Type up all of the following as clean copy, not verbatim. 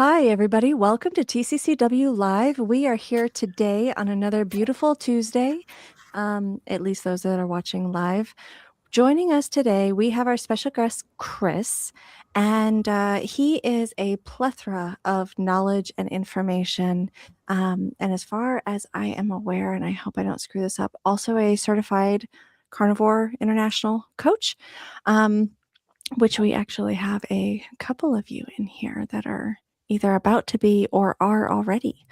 Hi, everybody. Welcome to TCCW Live. We are here today on another beautiful Tuesday, at least those that are watching live. Joining us today, we have our special guest, Chris, and he is a plethora of knowledge and information. And as far as I am aware, and I hope I don't screw this up, also a certified Carnivore International coach, which we actually have a couple of you in here that are either about to be or are already.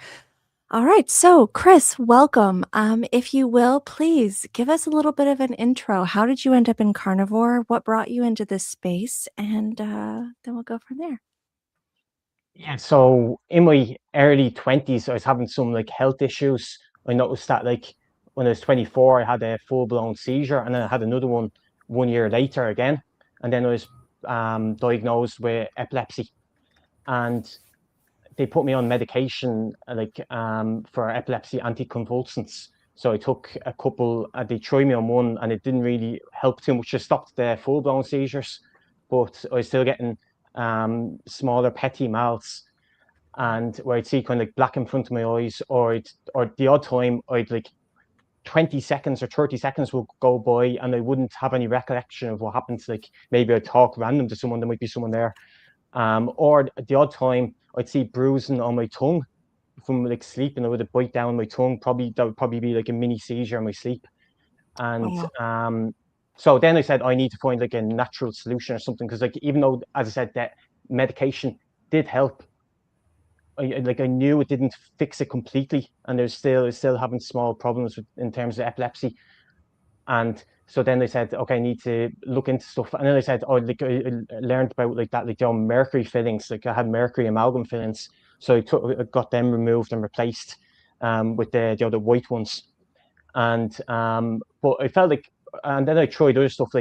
All right, so Chris, welcome. If you will, please give us a little bit of an intro. How did you end up in carnivore? What brought you into this space? And then we'll go from there. Yeah, so in my early 20s, I was having some health issues. I noticed that when I was 24, I had a full-blown seizure, and then I had another one year later again. And then I was diagnosed with epilepsy, and they put me on medication for epilepsy anticonvulsants. So I took a couple, they tried me on one, and it didn't really help too much. It stopped the full-blown seizures, but I was still getting smaller petty mouths, and where I'd see kind of black in front of my eyes, or the odd time I'd 20 seconds or 30 seconds will go by and I wouldn't have any recollection of what happened. Like maybe I'd talk random to someone, there might be someone there. Or the odd time I'd see bruising on my tongue from sleeping. I would bite down my tongue. That would probably be like a mini seizure in my sleep. And Wow. so then I said I need to find a natural solution or something, because even though, as I said, that medication did help, I knew it didn't fix it completely, and I was still having small problems in terms of epilepsy. And so then they said, okay, I need to look into stuff. And then they said, oh, I learned about mercury fillings. Like I had mercury amalgam fillings, so I got them removed and replaced with the white ones. And but I felt and then I tried other stuff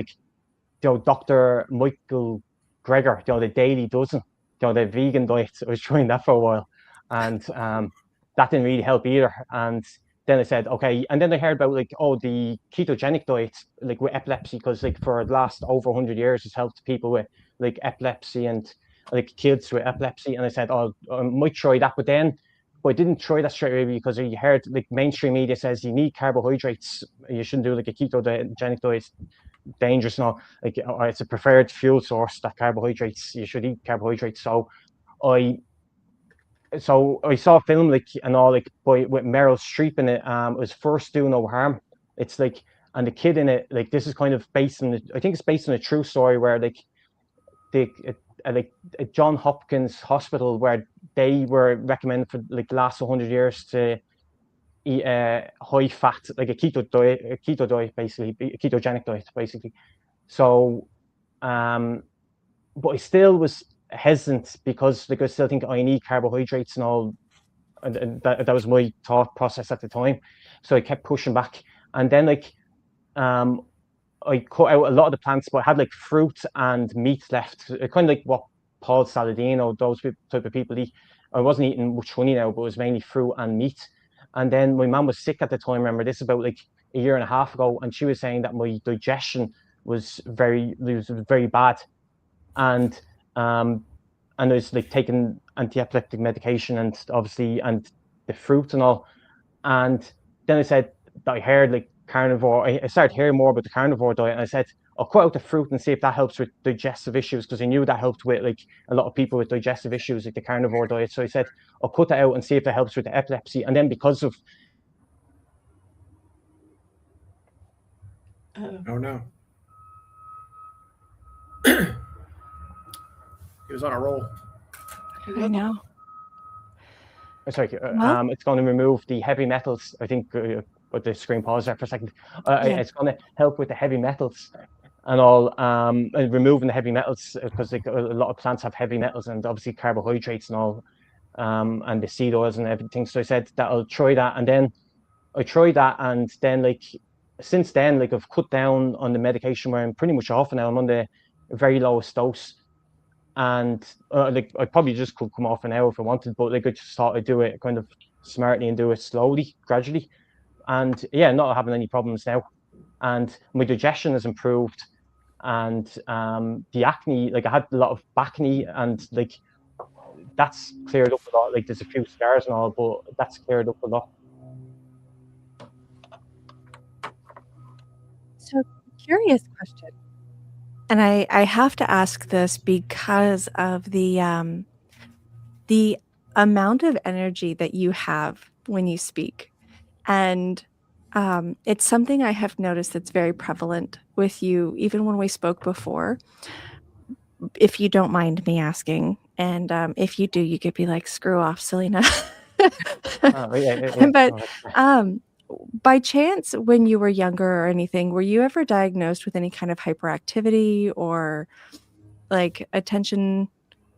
Dr. Michael Greger, the Daily Dozen, the vegan diet. I was trying that for a while, and that didn't really help either. And then I said, okay. And then I heard about the ketogenic diet, with epilepsy, because for the last over 100 years, it's helped people with epilepsy and kids with epilepsy. And I said, oh, I might try that, but I didn't try that straight away, because I heard mainstream media says you need carbohydrates. You shouldn't do a ketogenic diet, dangerous and all. It's a preferred fuel source, that carbohydrates, you should eat carbohydrates. I I saw a film and all with Meryl Streep in it. It was First Do No Harm. It's and the kid in it, this is kind of based on I think it's based on a true story, where the John Hopkins Hospital, where they were recommended for the last 100 years to eat a high fat, like a keto diet, basically a ketogenic diet, basically. So but I still was hesitant, because I still think I need carbohydrates and all, and that was my thought process at the time. So I kept pushing back, and then um I cut out a lot of the plants, but I had fruit and meat left, kind of like what Paul Saladino, those type of people eat. I wasn't eating much honey now, but it was mainly fruit and meat. And then my mom was sick at the time. Remember, this about a year and a half ago, and she was saying that my digestion was very bad, and um and I was taking anti-epileptic medication, and obviously, and the fruit and all. And then I said that I heard carnivore. I started hearing more about the carnivore diet, and I said I'll cut out the fruit and see if that helps with digestive issues, because I knew that helped with a lot of people with digestive issues, the carnivore diet. So I said I'll cut that out and see if it helps with the epilepsy. And then because of Oh no. He was on a roll. I know. sorry, Well, it's going to remove the heavy metals. I think. But the screen pause there for a second. yeah. It's going to help with the heavy metals and all, and removing the heavy metals, because a lot of plants have heavy metals, and obviously carbohydrates and all, and the seed oils and everything. So I said that I'll try that, and then I tried that, and then since then, I've cut down on the medication, where I'm pretty much off now. I'm on the very lowest dose, and I probably just could come off an hour if I wanted, but I just thought I'd do it kind of smartly and do it slowly, gradually, and yeah, not having any problems now, and my digestion has improved, and the acne, I had a lot of back acne, and that's cleared up a lot. Like there's a few scars and all, but that's cleared up a lot. So, curious question. And I have to ask this because of the amount of energy that you have when you speak. And it's something I have noticed that's very prevalent with you, even when we spoke before. If you don't mind me asking, and if you do, you could be like, "Screw off, Selena." Oh, yeah, yeah, yeah. But Oh, um, by chance, when you were younger or anything, were you ever diagnosed with any kind of hyperactivity or like attention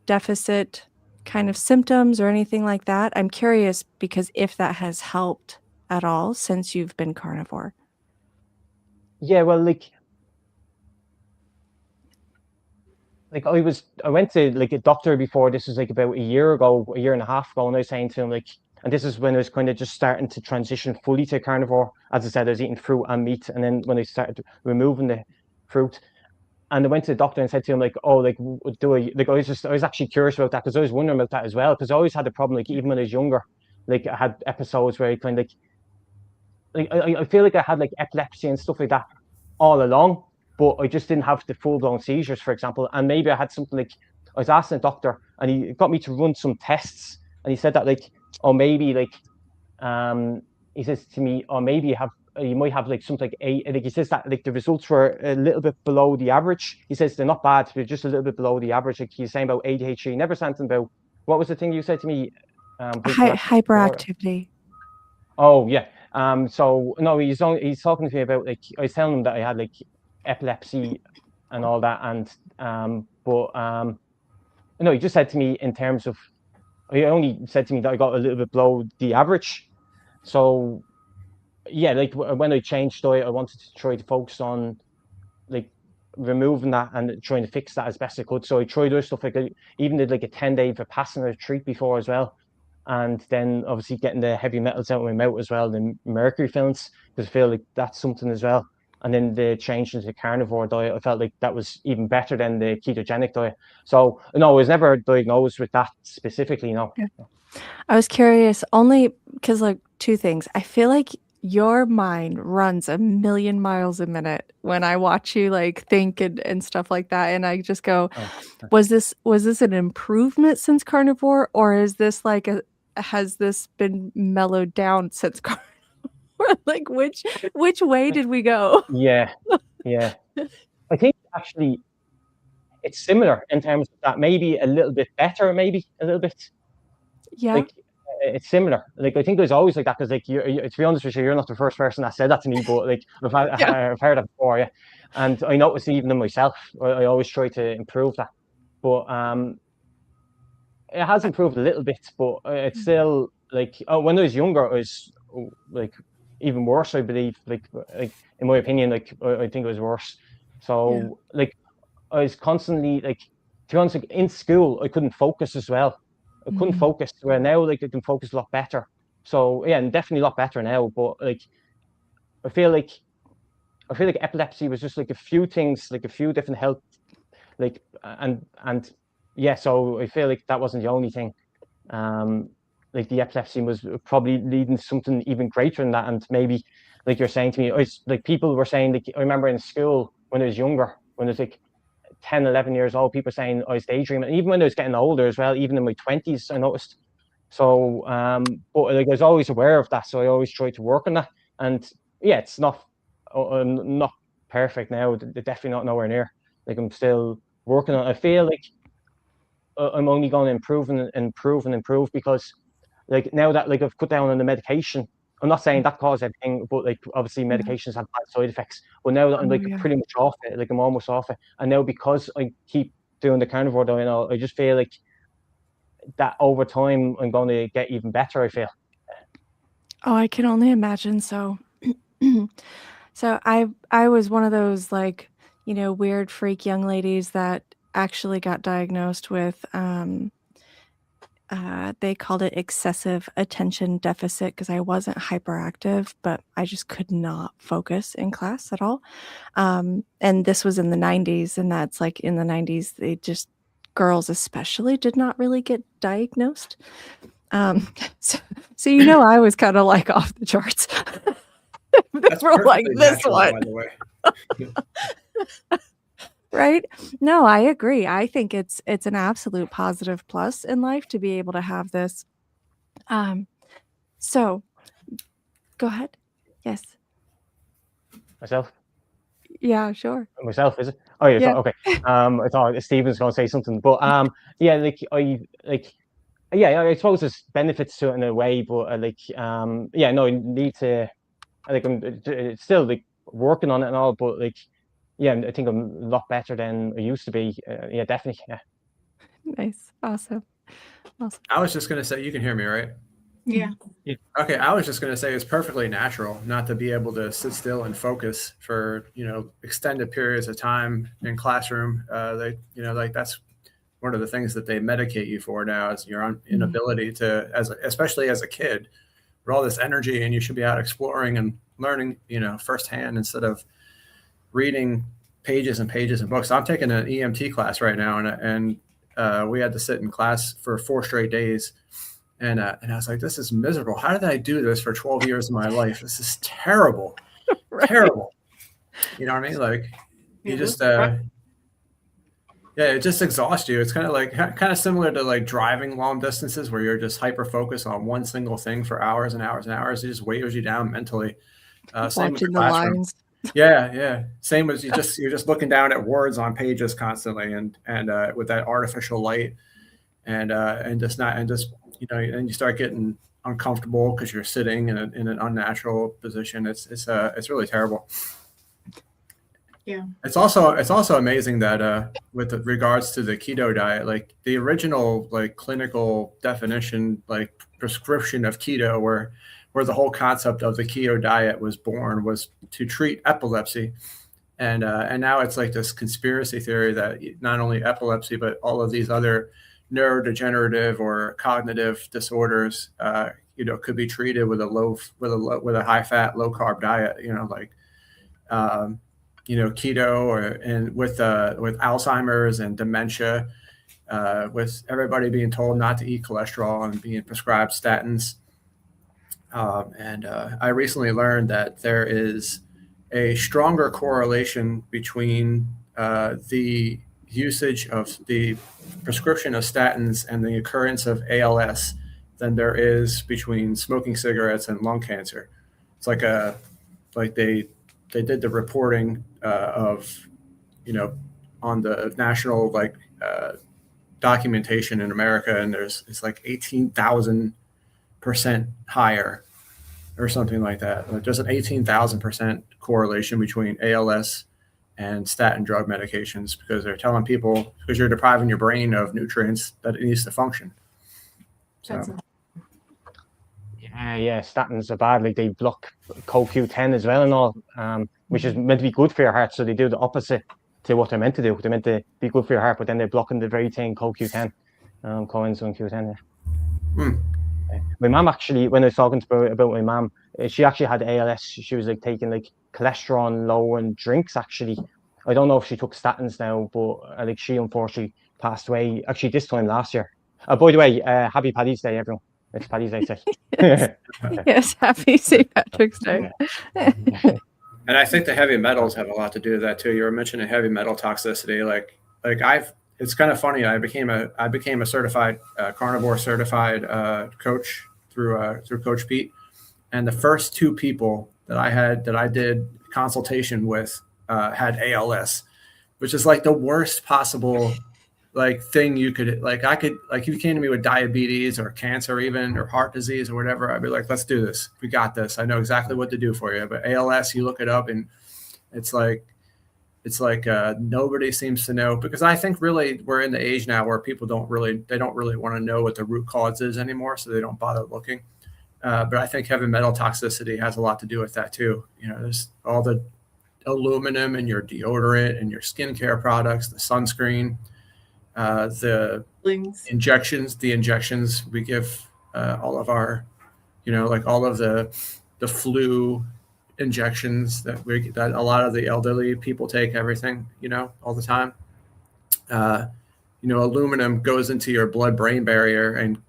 deficit kind of symptoms or anything like that? I'm curious because if that has helped at all since you've been carnivore. yeah, well, like I went to like a doctor before. This was like about a year ago, a year and a half ago, and I was saying to him like, and this is when I was kind of just starting to transition fully to carnivore. As I said, I was eating fruit and meat, and then when I started removing the fruit, and I went to the doctor and said to him like, oh, like do I like I was actually curious about that because I was wondering about that as well because I always had a problem like even when I was younger, like I had episodes where I kind of like I feel like I had like epilepsy and stuff like that all along, but I just didn't have the full blown seizures, for example. And maybe I had something like I was asking the doctor, and he got me to run some tests, and he said that like, or maybe like, he says to me, or maybe you might have like something like like he says that like the results were a little bit below the average. He says they're not bad, they're just a little bit below the average. Like he's saying about ADHD, never something about what was the thing you said to me, hyperactive. Hyperactivity. Oh yeah. So no, he's talking to me about like I was telling him that I had like epilepsy and all that, and but no, he just said to me in terms of he only said to me that I got a little bit below the average. So yeah, like when I changed diet, I wanted to try to focus on like removing that and trying to fix that as best I could. So I tried other stuff like I even did like a 10-day Vipassana retreat before as well. And then obviously getting the heavy metals out of my mouth as well, the mercury fillings, because I feel like that's something as well. And then the change into the carnivore diet, I felt like that was even better than the ketogenic diet. So no, I was never diagnosed with that specifically, no. Yeah. I was curious only because, like, two things. I feel like your mind runs a million miles a minute when I watch you, like, think and stuff like that, and I just go, Oh, Was this an improvement since carnivore, or is this like a has this been mellowed down since carnivore? Like, which way did we go? yeah, yeah. I think actually it's similar in terms of that, maybe a little bit better, maybe a little bit Yeah. like it's similar. Like I think it was always like that because like to be honest with you, you're not the first person that said that to me, but like Yeah. I've heard that before, yeah. And I noticed even in myself, I always try to improve that, but it has I improved a little bit, but it's Mhm. still like when I was younger, I was like even worse, I believe. Like in my opinion, like I think it was worse. Yeah. So like I was constantly like, to be honest, like in school, I couldn't focus as well. I couldn't Mhm. focus. Where now, like I can focus a lot better. So yeah, and definitely a lot better now. But like, I feel like I feel like epilepsy was just like a few things, like a few different health, like and yeah. So I feel like that wasn't the only thing. Um, like the epilepsy was probably leading to something even greater than that. And maybe, like you're saying to me, like people were saying, like I remember in school when I was younger, when I was like 10, 11 years old, people saying I was daydreaming. And even when I was getting older as well, even in my 20s, I noticed. So, but like I was always aware of that. So I always tried to work on that. And yeah, it's not, I'm not perfect now. Definitely not nowhere near. Like I'm still working on it. I feel like I'm only going to improve and improve and improve because like now that like I've cut down on the medication, I'm not saying that caused everything, but like obviously Yeah. medications have bad side effects. But now that I'm Oh, like yeah. pretty much off it, like I'm almost off it, and now because I keep doing the carnivore diet, I just feel like that over time I'm going to get even better. I feel. Oh, I can only imagine so. So I was one of those, like, weird freak young ladies that actually got diagnosed with, they called it excessive attention deficit because I wasn't hyperactive, but I just could not focus in class at all. And this was in the 90s, and that's like in the 90s, they just girls especially did not really get diagnosed. So you know, I was kind of like off the charts. They That's were like, perfectly this natural, one. by the way. Right? No, I agree. I think it's an absolute positive plus in life to be able to have this. So go ahead. Yes. Myself. Yeah, sure. Myself, is it? Oh yeah, Yeah. okay. I thought Stephen was going to say something, but yeah, I suppose there's benefits to it in a way, but yeah, no, you need to, I'm still like working on it and all, but like, yeah, I think I'm a lot better than I used to be. Yeah, definitely. Yeah. Nice. Awesome. I was just going to say, you can hear me, right? Yeah. Okay, I was just going to say it's perfectly natural not to be able to sit still and focus for, extended periods of time in classroom. That's one of the things that they medicate you for now is your inability to, especially as a kid, with all this energy, and you should be out exploring and learning, firsthand instead of reading pages and pages of books. I'm taking an EMT class right now, and we had to sit in class for 4 straight days. And I was like, this is miserable. How did I do this for 12 years of my life? This is terrible. Right. Terrible. You know what I mean? Like, you just, it just exhausts you. It's kind of similar to like driving long distances where you're just hyper focused on one single thing for hours and hours and hours. It just weighs you down mentally. Same with the Watching the classroom. lines. Yeah. Same as you're just looking down at words on pages constantly, and with that artificial light, and you start getting uncomfortable because you're sitting in an unnatural position. It's really terrible. Yeah. It's also amazing that with regards to the keto diet, like the original like clinical definition, like prescription of keto, where the whole concept of the keto diet was born, was to treat epilepsy. And now it's like this conspiracy theory that not only epilepsy, but all of these other neurodegenerative or cognitive disorders, could be treated with a high fat, low carb diet. Keto, and with Alzheimer's and dementia, with everybody being told not to eat cholesterol and being prescribed statins. I recently learned that there is a stronger correlation between the usage of the prescription of statins and the occurrence of ALS than there is between smoking cigarettes and lung cancer. It's like they did the reporting of, on the national documentation in America, and it's like 18,000% higher or something like that. Like there's an 18,000% correlation between ALS and statin drug medications, because they're telling people, because you're depriving your brain of nutrients that it needs to function. So. Yeah, statins are bad. Like they block CoQ10 as well and all, which is meant to be good for your heart. So they do the opposite to what they're meant to do. They're meant to be good for your heart, but then they're blocking the very thing CoQ10, coenzyme Q10. My mom actually, when I was talking about my mom, she actually had ALS. She was like taking like cholesterol lowering drinks. Actually, I don't know if she took statins now, but like she unfortunately passed away actually this time last year. By the way, happy Paddy's Day, everyone. It's Paddy's Day today. Yes, happy St. Patrick's Day. And I think the heavy metals have a lot to do with that too. You were mentioning heavy metal toxicity. It's kind of funny. I became a certified carnivore certified coach through Coach Pete, and the first 2 people that I did consultation with had ALS, which is like the worst possible thing you could if you came to me with diabetes or cancer even, or heart disease or whatever, I'd be like, let's do this. We got this. I know exactly what to do for you. But ALS, you look it up and it's like nobody seems to know, because I think really we're in the age now where people don't really want to know what the root cause is anymore. So they don't bother looking. But I think heavy metal toxicity has a lot to do with that too. There's all the aluminum in your deodorant and your skincare products, the sunscreen, the injections we give all of our, all of the flu injections that a lot of the elderly people take, everything, all the time. aluminum goes into your blood-brain barrier and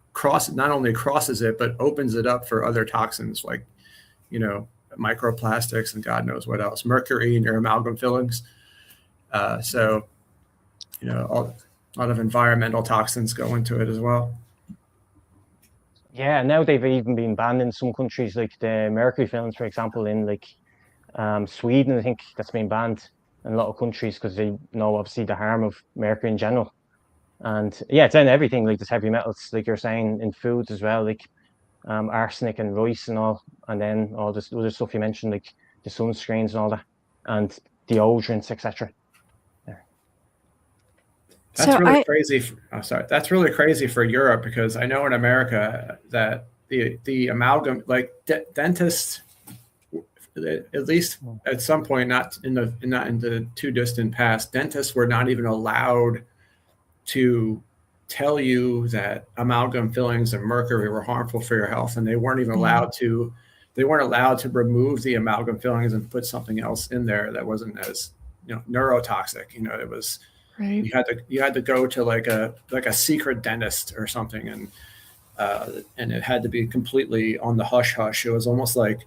not only crosses it, but opens it up for other toxins like, microplastics and God knows what else, mercury in your amalgam fillings. So, a lot of environmental toxins go into it as well. Yeah, now they've even been banned in some countries, like the mercury fillings, for example, in like Sweden. I think that's been banned in a lot of countries because they know obviously the harm of mercury in general. And yeah, it's in everything, like there's heavy metals, like you're saying, in foods as well, like arsenic and rice and all, and then all this other stuff you mentioned, like the sunscreens and all that, and deodorants, etc. That's really crazy. That's really crazy for Europe, because I know in America that the amalgam, like dentists, at least at some point, not in the too distant past, dentists were not even allowed to tell you that amalgam fillings and mercury were harmful for your health, and they weren't even allowed to. They weren't allowed to remove the amalgam fillings and put something else in there that wasn't as neurotoxic. It was. Right. You had to go to like a secret dentist or something, and it had to be completely on the hush hush. It was almost like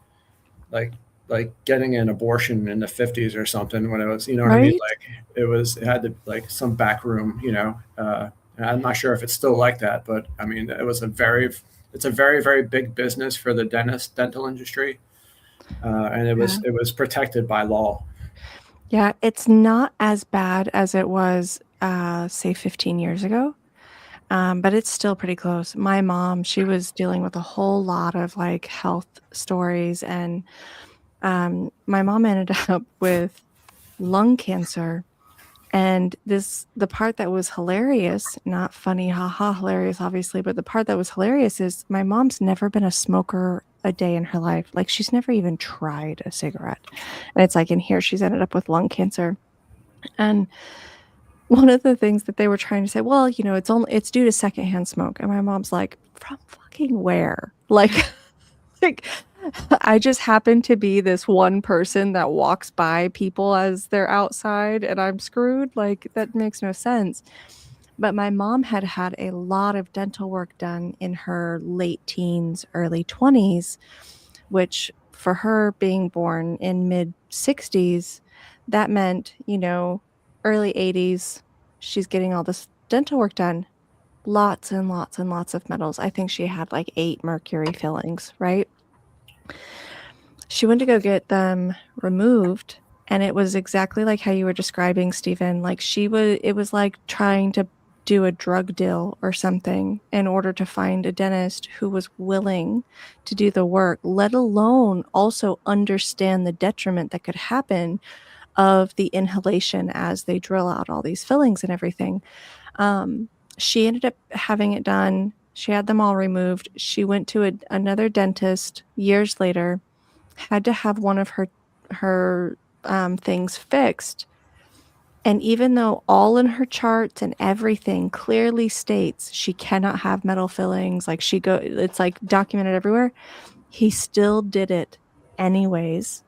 getting an abortion in the 50s or something, when it was, what I mean? Like it had to, like, some back room, I'm not sure if it's still like that, but I mean, it's a very, very big business for the dental industry. And it was protected by law. Yeah, it's not as bad as it was, say, 15 years ago, but it's still pretty close. My mom, she was dealing with a whole lot of like health stories, and my mom ended up with lung cancer. And the part that was hilarious, not funny, haha, hilarious, obviously, but the part that was hilarious is my mom's never been a smoker a day in her life. Like, she's never even tried a cigarette. And it's like, in here, she's ended up with lung cancer. And one of the things that they were trying to say, well, it's due to secondhand smoke. And my mom's like, from fucking where? Like I just happen to be this one person that walks by people as they're outside and I'm screwed. Like, that makes no sense. But my mom had had a lot of dental work done in her late teens, early 20s, which for her, being born in mid 60s, that meant, early 80s, she's getting all this dental work done. Lots and lots and lots of metals. I think she had like 8 mercury fillings, right? She went to go get them removed, and it was exactly like how you were describing, Stephen. Like, it was like trying to do a drug deal or something in order to find a dentist who was willing to do the work, let alone also understand the detriment that could happen of the inhalation as they drill out all these fillings and everything. She ended up having it done. She had them all removed. She went to another dentist years later, had to have one of her things fixed. And even though all in her charts and everything clearly states she cannot have metal fillings, like it's like documented everywhere, he still did it anyways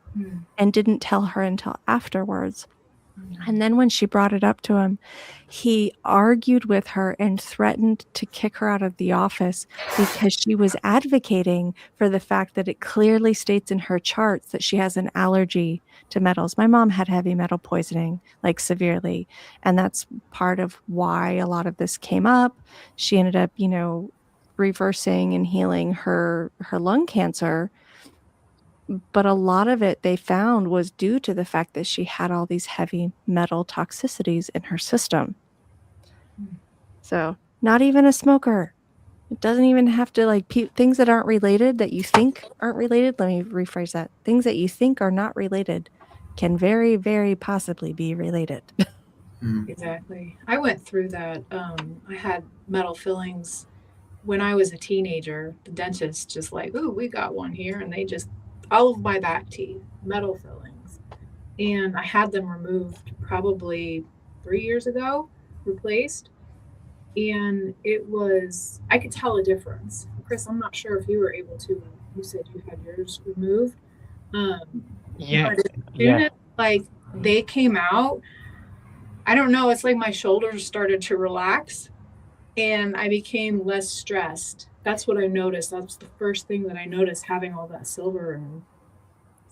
and didn't tell her until afterwards. And then when she brought it up to him, he argued with her and threatened to kick her out of the office because she was advocating for the fact that it clearly states in her charts that she has an allergy to metals. My mom had heavy metal poisoning, like severely, and that's part of why a lot of this came up. She ended up, reversing and healing her lung cancer. But a lot of it they found was due to the fact that she had all these heavy metal toxicities in her system. So, not even a smoker. It doesn't even have to, like, things that aren't related, that you think aren't related. Let me rephrase that. Things that you think are not related can very, very possibly be related. Exactly. I went through that. I had metal fillings when I was a teenager. The dentist just like, ooh, we got one here. And they just, all of my back teeth, metal fillings. And I had them removed probably 3 years ago, replaced. And I could tell a difference. Chris, I'm not sure if you were able to, you said you had yours removed. Yeah. But as soon as, like, they came out, I don't know, it's like my shoulders started to relax and I became less stressed. That's what I noticed. That's the first thing that I noticed, having all that silver and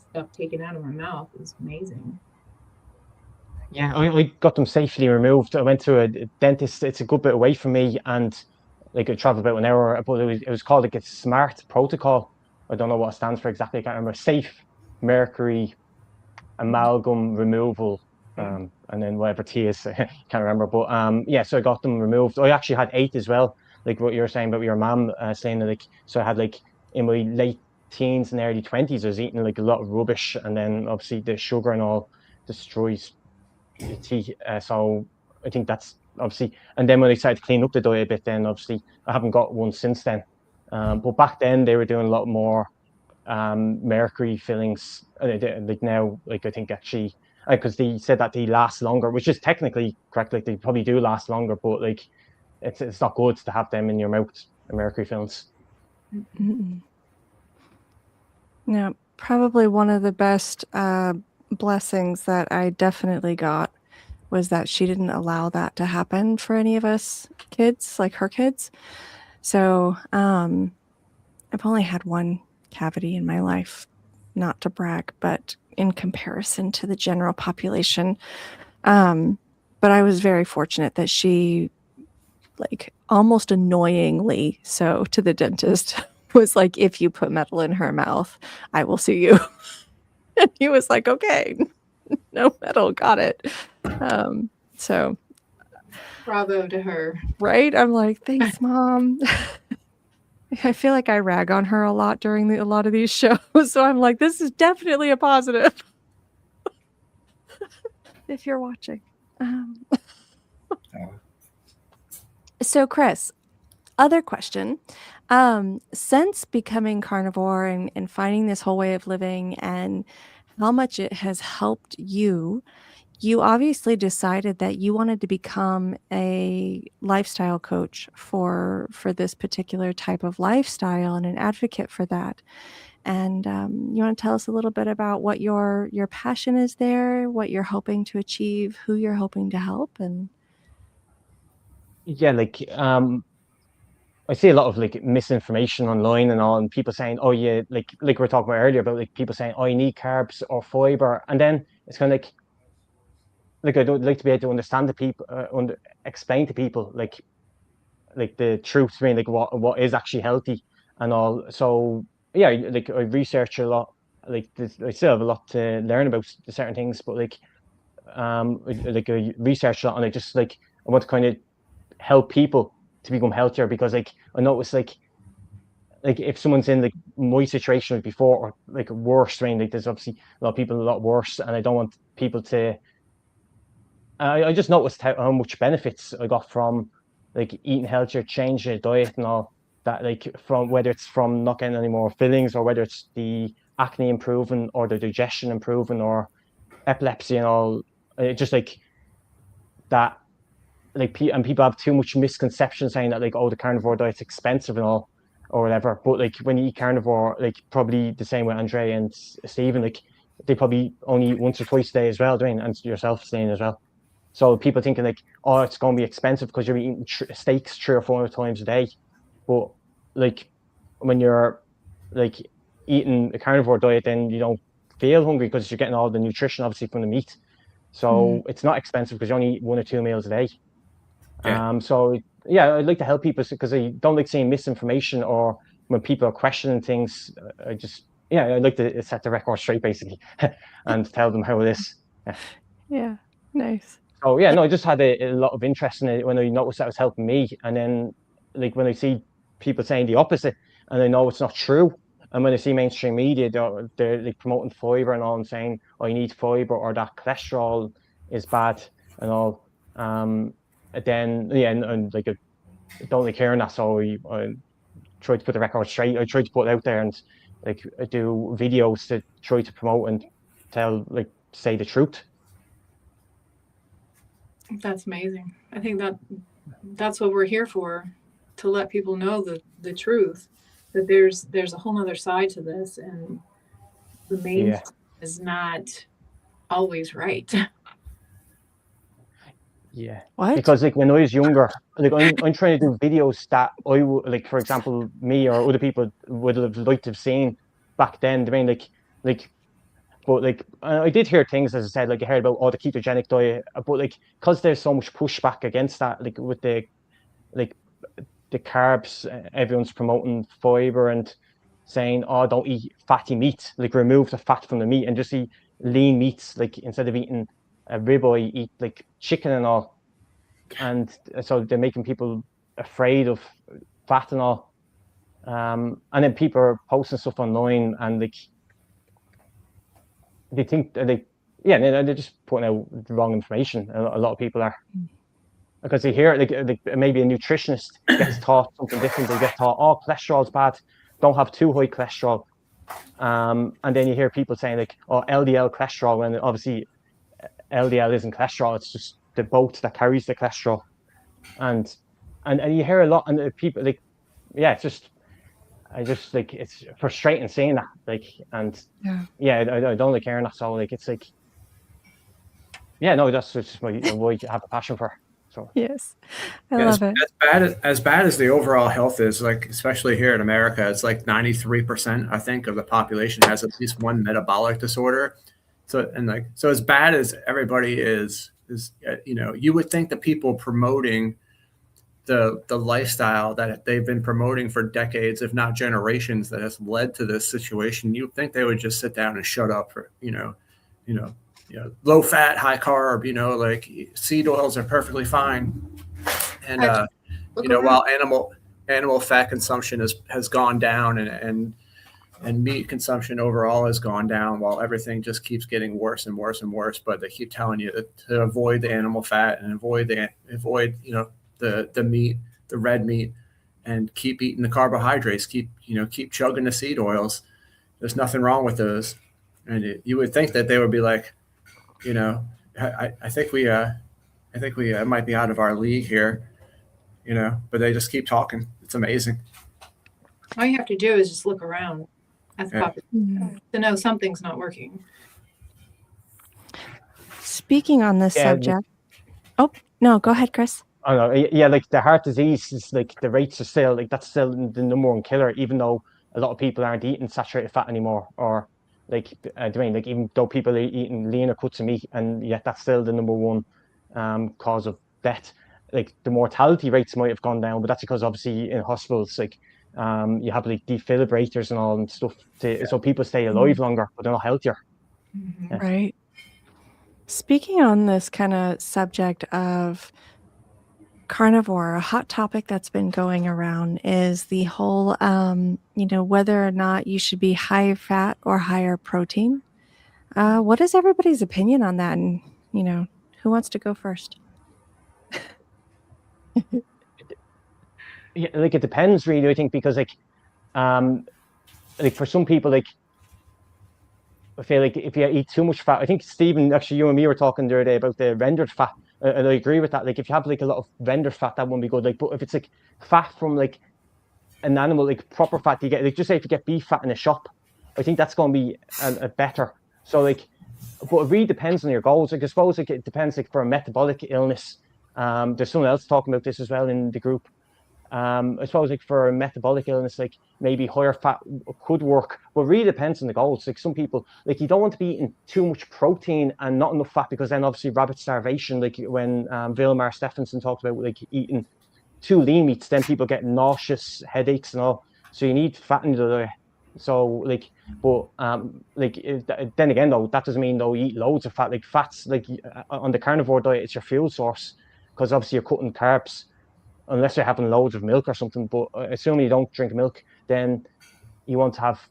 stuff taken out of my mouth. Is amazing. Yeah, I got them safely removed. I went to a dentist. It's a good bit away from me, and like I traveled about an hour. But it was called like a SMART protocol. I don't know what it stands for exactly. I can't remember. Safe mercury amalgam removal, and then whatever T is, I can't remember. But yeah, so I got them removed. I actually had 8 as well, like what you were saying about your mom, saying that, like, so I had, like, in my late teens and early 20s, I was eating like a lot of rubbish, and then obviously the sugar and all destroys your teeth. So I think that's obviously, and then when I started to clean up the diet a bit, then obviously I haven't got one since then. But back then they were doing a lot more mercury fillings, like now, like I think actually, because they said that they last longer, which is technically correct, like they probably do last longer, but like it's not good to have them in your mouth, the mercury fillings. Yeah, probably one of the best blessings that I definitely got was that she didn't allow that to happen for any of us kids, like her kids. So I've only had one cavity in my life, not to brag, but in comparison to the general population. But I was very fortunate that she, like, almost annoyingly so to the dentist, was like, if you put metal in her mouth, I will sue you. And he was like, okay, no metal, got it. So Bravo to her. right? I'm like, thanks, Mom. I feel like I rag on her a lot during a lot of these shows. So I'm like, this is definitely a positive. If you're watching. So Chris, other question. Since becoming carnivore and finding this whole way of living and how much it has helped you, you obviously decided that you wanted to become a lifestyle coach for this particular type of lifestyle and an advocate for that. And you want to tell us a little bit about what your passion is there, what you're hoping to achieve, who you're hoping to help, and Yeah, like I see a lot of like misinformation online and all, and people saying, "Oh yeah," like we were talking about earlier about like people saying, "Oh, you need carbs or fiber," and then it's kind of like I don't like to be able to understand the people, explain to people like the truth. I mean, like what is actually healthy and all. So yeah, like I research a lot. Like I still have a lot to learn about certain things, but like I research a lot, and I just like I want to kind of help people to become healthier, because like I know it's like if someone's in like my situation before, or like worse, I mean, like there's obviously a lot of people a lot worse, and I don't want people to. I just noticed how much benefits I got from like eating healthier, changing your diet and all that, like from whether it's from not getting any more fillings, or whether it's the acne improving, or the digestion improving, or epilepsy and all. Just like that, like and people have too much misconception saying that like, oh, the carnivore diet's expensive and all, or whatever. But like when you eat carnivore, like probably the same with Andre and Stephen, like they probably only eat once or twice a day as well, doing, and yourself staying as well. So people thinking like, oh, it's going to be expensive because you're eating steaks 3 or 4 times a day. But like when you're like eating a carnivore diet, then you don't feel hungry because you're getting all the nutrition obviously from the meat. So it's not expensive because you only eat 1 or 2 meals a day. Yeah. So yeah, I'd like to help people because I don't like seeing misinformation, or when people are questioning things. I'd like to set the record straight basically and tell them how it is. yeah, nice. Oh yeah, no, I just had a lot of interest in it when I noticed that was helping me, and then like when I see people saying the opposite, and I know it's not true, and when I see mainstream media, they're like promoting fiber and all, and saying, "Oh, you need fiber," or that cholesterol is bad and all. Then yeah, and like I don't like hearing that, so I try to put the record straight. I try to put it out there, and like I do videos to try to promote and say the truth. That's amazing. I think that's what we're here for, to let people know the truth, that there's a whole nother side to this, and the main is not always right. Yeah. What? Because like when I was younger, like I'm trying to do videos that I would like, for example, me or other people would have liked to have seen back then. I mean, but like I did hear things, as I said, like I heard about the ketogenic diet, but like because there's so much pushback against that, like with like the carbs, everyone's promoting fiber and saying, oh, don't eat fatty meat, like remove the fat from the meat and just eat lean meats, like instead of eating a ribeye, eat like chicken and all. And so they're making people afraid of fat and all. And then people are posting stuff online and like they think yeah, they're just putting out the wrong information. A lot of people are, because they hear like maybe a nutritionist gets taught something different. They get taught, oh, cholesterol's bad, don't have too high cholesterol. And then you hear people saying like, oh, LDL cholesterol, when obviously LDL isn't cholesterol, it's just the boat that carries the cholesterol. And you hear a lot, and people like, yeah, I just like, it's frustrating seeing that, like, and yeah, I don't like hearing that. So like, it's like, yeah, no, that's just what I have a passion for. So Yes, I love it. As bad as the overall health is, like especially here in America, it's like 93%, I think, of the population has at least one metabolic disorder. So as bad as everybody is you would think the people promoting the lifestyle that they've been promoting for decades, if not generations, that has led to this situation, you'd think they would just sit down and shut up for low fat, high carb, like seed oils are perfectly fine. And while animal fat consumption has gone down and meat consumption overall has gone down, while everything just keeps getting worse and worse and worse. But they keep telling you to avoid the animal fat and avoid the meat, the red meat, and keep eating the carbohydrates, keep chugging the seed oils. There's nothing wrong with those. And you would think that they would be like, I think we might be out of our league here, but they just keep talking. It's amazing. All you have to do is just look around at the population to know something's not working. Speaking on this subject. Oh, no, go ahead, Chris. Oh no, yeah, like the heart disease is like the rates are still like, that's still the number one killer, even though a lot of people aren't eating saturated fat anymore, or like I mean, like even though people are eating leaner cuts of meat, and yet that's still the number one cause of death. Like the mortality rates might have gone down, but that's because obviously in hospitals, like you have like defibrillators and all and stuff so people stay alive longer, but they're not healthier. Yeah. Right. Speaking on this kind of subject of carnivore, a hot topic that's been going around is the whole, whether or not you should be higher fat or higher protein. What is everybody's opinion on that? And, who wants to go first? Yeah, like it depends really, I think, because like for some people, like I feel like if you eat too much fat, I think Stephen, actually you and me were talking the other day about the rendered fat, and I agree with that. Like if you have like a lot of rendered fat, that won't be good. Like, but if it's like fat from like an animal, like proper fat, you get, like, just say if you get beef fat in a shop, I think that's going to be a better. So like, but it really depends on your goals. Like I suppose like it depends, like for a metabolic illness, there's someone else talking about this as well in the group. I suppose like for a metabolic illness, like maybe higher fat could work, but really depends on the goals. Like some people, like you don't want to be eating too much protein and not enough fat, because then obviously rabbit starvation, like when Vilmar Stephenson talked about like eating too lean meats, then people get nauseous, headaches and all. So you need fat in the diet. So like, but then again though, that doesn't mean though you eat loads of fat. Like fats, like on the carnivore diet, it's your fuel source, because obviously you're cutting carbs, unless you're having loads of milk or something. But assuming you don't drink milk, then you want to have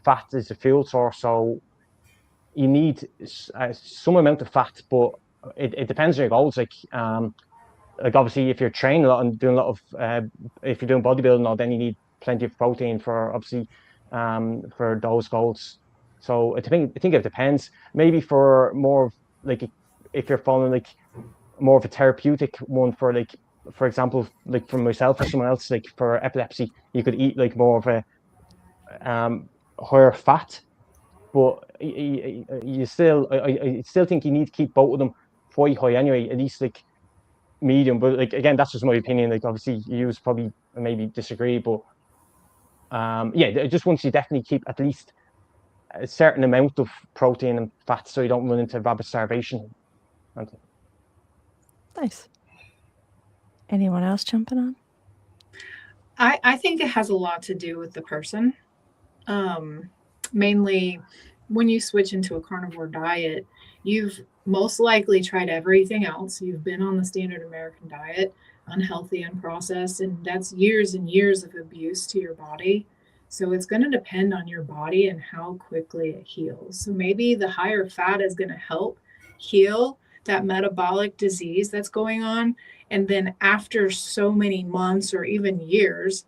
fat as a fuel source. So you need some amount of fat, but it depends on your goals. Like obviously if you're training a lot and doing a lot of, if you're doing bodybuilding, then you need plenty of protein for obviously for those goals. So I think it depends. Maybe for more like if you're following like more of a therapeutic one, for like, for example, like for myself or someone else, like for epilepsy, you could eat like more of a higher fat, but you still, I still think you need to keep both of them quite high anyway, at least like medium. But like, again, that's just my opinion. Like, obviously you probably maybe disagree, but yeah, just once you definitely keep at least a certain amount of protein and fat so you don't run into rapid starvation. Nice. Anyone else jumping on? I think it has a lot to do with the person. Mainly when you switch into a carnivore diet, you've most likely tried everything else. You've been on the standard American diet, unhealthy, unprocessed, and that's years and years of abuse to your body. So it's going to depend on your body and how quickly it heals. So maybe the higher fat is going to help heal that metabolic disease that's going on. And then after so many months or even years,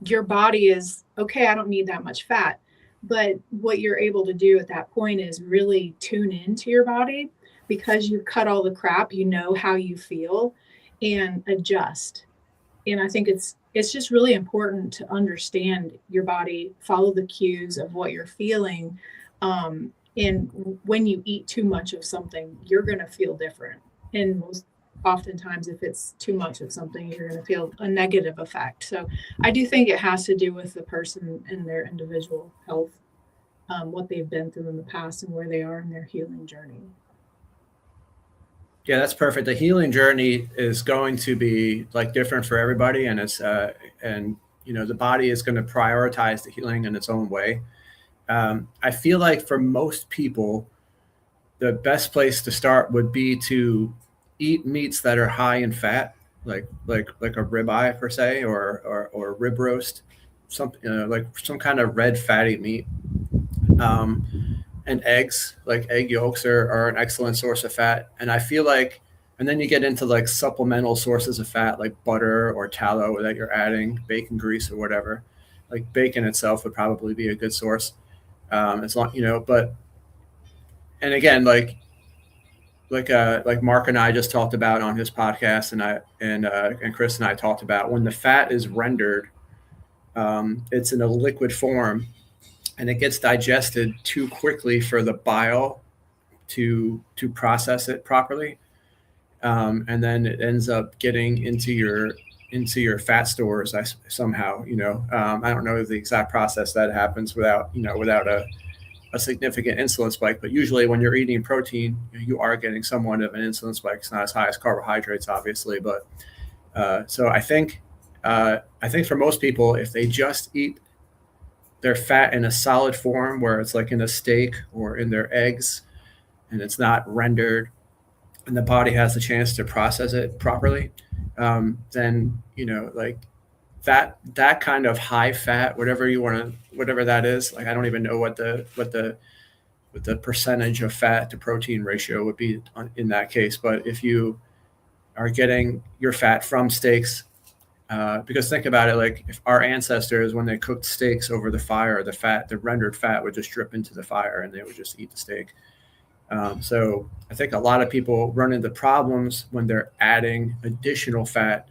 your body is okay, I don't need that much fat. But what you're able to do at that point is really tune into your body because you've cut all the crap, you know how you feel, and adjust. And I think it's just really important to understand your body, follow the cues of what you're feeling. And when you eat too much of something, you're going to feel different. And most oftentimes, if it's too much of something, you're going to feel a negative effect. So I do think it has to do with the person and their individual health, what they've been through in the past and where they are in their healing journey. Yeah, that's perfect. The healing journey is going to be like different for everybody, and it's and you know the body is going to prioritize the healing in its own way. I feel like for most people, the best place to start would be to eat meats that are high in fat, like a ribeye per se, or rib roast, like some kind of red fatty meat. And eggs, like egg yolks, are an excellent source of fat. And I feel like, and then you get into like supplemental sources of fat, like butter or tallow that you're adding, bacon grease or whatever. Like bacon itself would probably be a good source, as long, you know. But and again, like Mark and I just talked about on his podcast, and Chris and I talked about, when the fat is rendered, it's in a liquid form, and it gets digested too quickly for the bile to process it properly, and then it ends up getting into your fat stores somehow. I don't know the exact process that happens without a significant insulin spike, but usually when you're eating protein, you are getting somewhat of an insulin spike. It's not as high as carbohydrates, obviously, but so I think for most people, if they just eat their fat in a solid form, where it's like in a steak or in their eggs, and it's not rendered, and the body has the chance to process it properly, then like that kind of high fat, whatever that is. Like, I don't even know what the percentage of fat to protein ratio would be in that case. But if you are getting your fat from steaks, because think about it, like if our ancestors, when they cooked steaks over the fire, the rendered fat would just drip into the fire and they would just eat the steak. So I think a lot of people run into problems when they're adding additional fat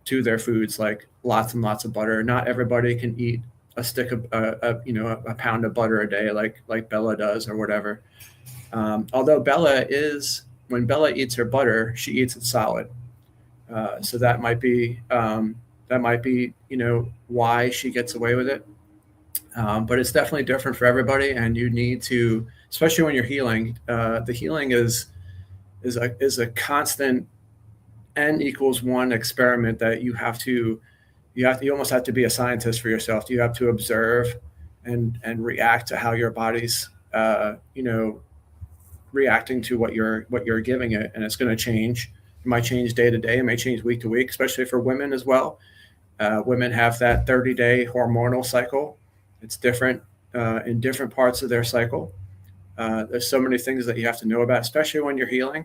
to their foods, like lots and lots of butter. Not everybody can eat a stick of a pound of butter a day, like Bella does or whatever. Although when Bella eats her butter, she eats it solid. So that might be why she gets away with it. But it's definitely different for everybody, and you need to, especially when you're healing. The healing is a constant N=1 experiment that you almost have to be a scientist for yourself. You have to observe and react to how your body's reacting to what you're giving it, and it's going to change. It might change day to day. It may change week to week, especially for women as well. Women have that 30-day hormonal cycle. It's different in different parts of their cycle. There's so many things that you have to know about, especially when you're healing.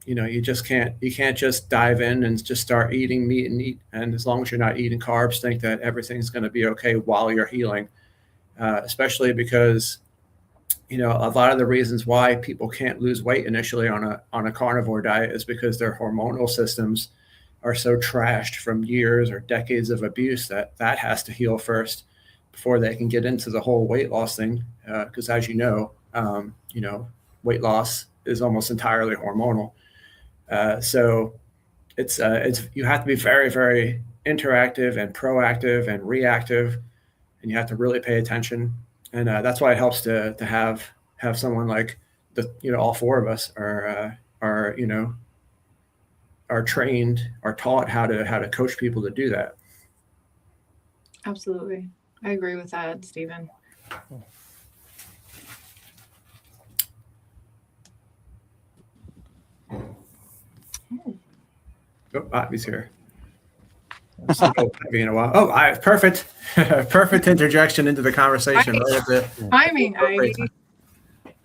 You can't just dive in and just start eating meat and as long as you're not eating carbs, think that everything's going to be okay while you're healing. Especially because a lot of the reasons why people can't lose weight initially on a carnivore diet is because their hormonal systems are so trashed from years or decades of abuse that has to heal first before they can get into the whole weight loss thing. Because as weight loss is almost entirely hormonal. So it's you have to be very, very interactive and proactive and reactive, and you have to really pay attention. And that's why it helps to have someone like all four of us are are trained, are taught how to coach people to do that. Absolutely. I agree with that, Stephen. Oh, Bobby's here. In a while. Oh, perfect, perfect interjection into the conversation. Right at the timing, Ivy.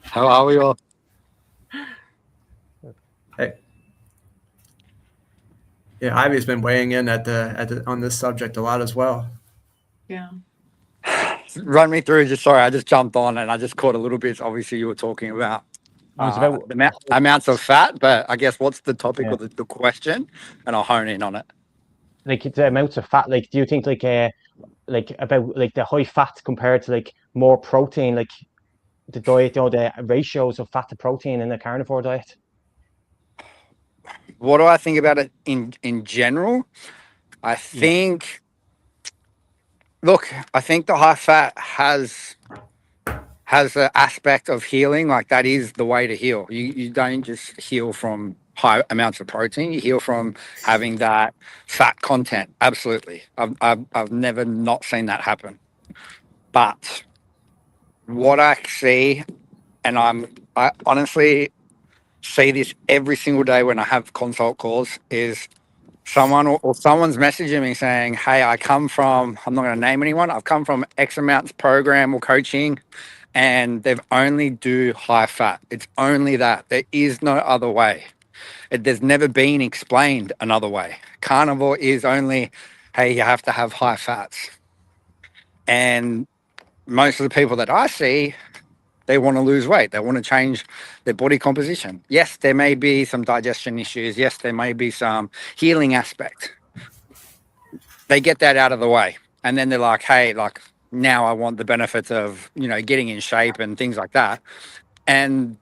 How are we all? Hey, yeah, Ivy's been weighing in on this subject a lot as well. Yeah. Run me through. Sorry, I just jumped on and I just caught a little bit. Obviously, you were talking about the amounts of fat, but I guess what's the topic or the question, and I'll hone in on it. Like the amounts of fat, like do you think like about like the high fat compared to like more protein, like the diet, the ratios of fat to protein in the carnivore diet? What do I think about it in general? I think, look, I think the high fat has an aspect of healing. Like that is the way to heal. You don't just heal from high amounts of protein. You heal from having that fat content. Absolutely. I've never not seen that happen. But what I see, and I honestly see this every single day when I have consult calls, is someone or someone's messaging me saying, hey, I'm not going to name anyone, I've come from X amounts program or coaching, and they've only do high fat. It's only that. There is no other way. There's never been explained another way. Carnivore is only, hey, you have to have high fats. And most of the people that I see, they want to lose weight. They want to change their body composition. Yes, there may be some digestion issues. Yes, there may be some healing aspect. They get that out of the way. And then they're like, hey, like now I want the benefits of, getting in shape and things like that. And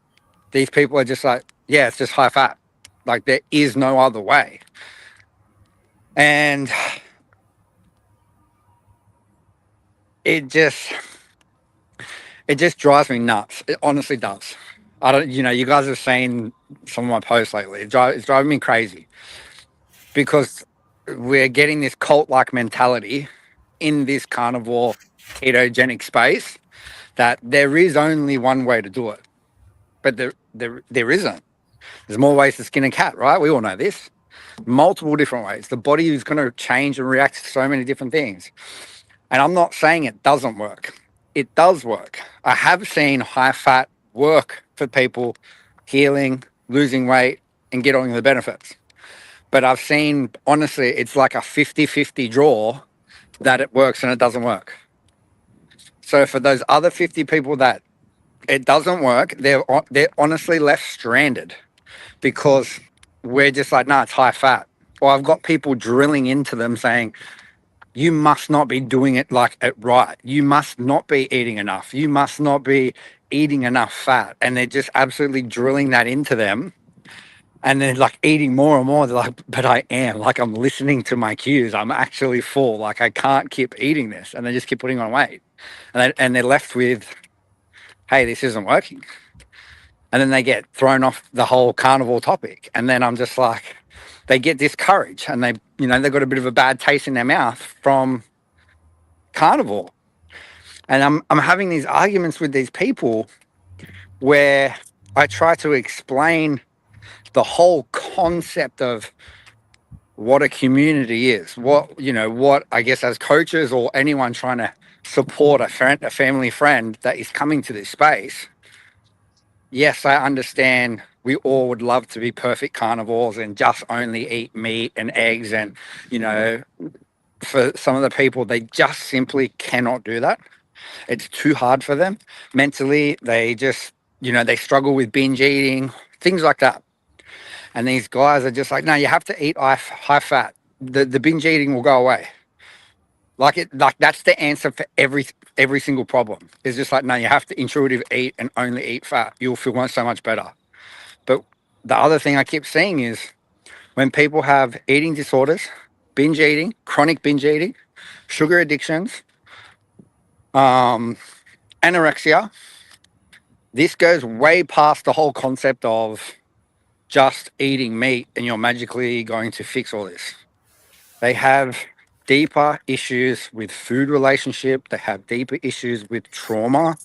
these people are just like, yeah, it's just high fat. Like there is no other way. And it just drives me nuts. It honestly does. I don't, you guys have seen some of my posts lately. It's driving me crazy because we're getting this cult-like mentality in this carnivore ketogenic space that there is only one way to do it, but there isn't. There's more ways to skin a cat, right? We all know this. Multiple different ways. The body is going to change and react to so many different things. And I'm not saying it doesn't work. It does work. I have seen high fat work for people healing, losing weight, and getting the benefits. But I've seen, honestly, it's like a 50-50 draw that it works and it doesn't work. So for those other 50 people that it doesn't work, they're honestly left stranded because we're just like, no, it's high fat. Or I've got people drilling into them saying, you must not be doing it like it right. You must not be eating enough. You must not be eating enough fat. And they're just absolutely drilling that into them. And then like eating more and more, they're like, but I am. Like I'm listening to my cues. I'm actually full. Like I can't keep eating this. And they just keep putting on weight. And they're left with, hey, this isn't working. And then they get thrown off the whole carnivore topic. And then I'm just like, they get discouraged and they've got a bit of a bad taste in their mouth from carnivore. And I'm having these arguments with these people where I try to explain the whole concept of what a community is, what I guess as coaches or anyone trying to support a family friend that is coming to this space. Yes, I understand we all would love to be perfect carnivores and just only eat meat and eggs. And, for some of the people, they just simply cannot do that. It's too hard for them mentally. They just, they struggle with binge eating, things like that. And these guys are just like, no, you have to eat high fat. The binge eating will go away. Like that's the answer for every single problem. It's just like, no, you have to intuitive eat and only eat fat. You'll feel so much better. But the other thing I keep seeing is when people have eating disorders, binge eating, chronic binge eating, sugar addictions, anorexia, this goes way past the whole concept of just eating meat and you're magically going to fix all this. They have deeper issues with food relationship. They have deeper issues with trauma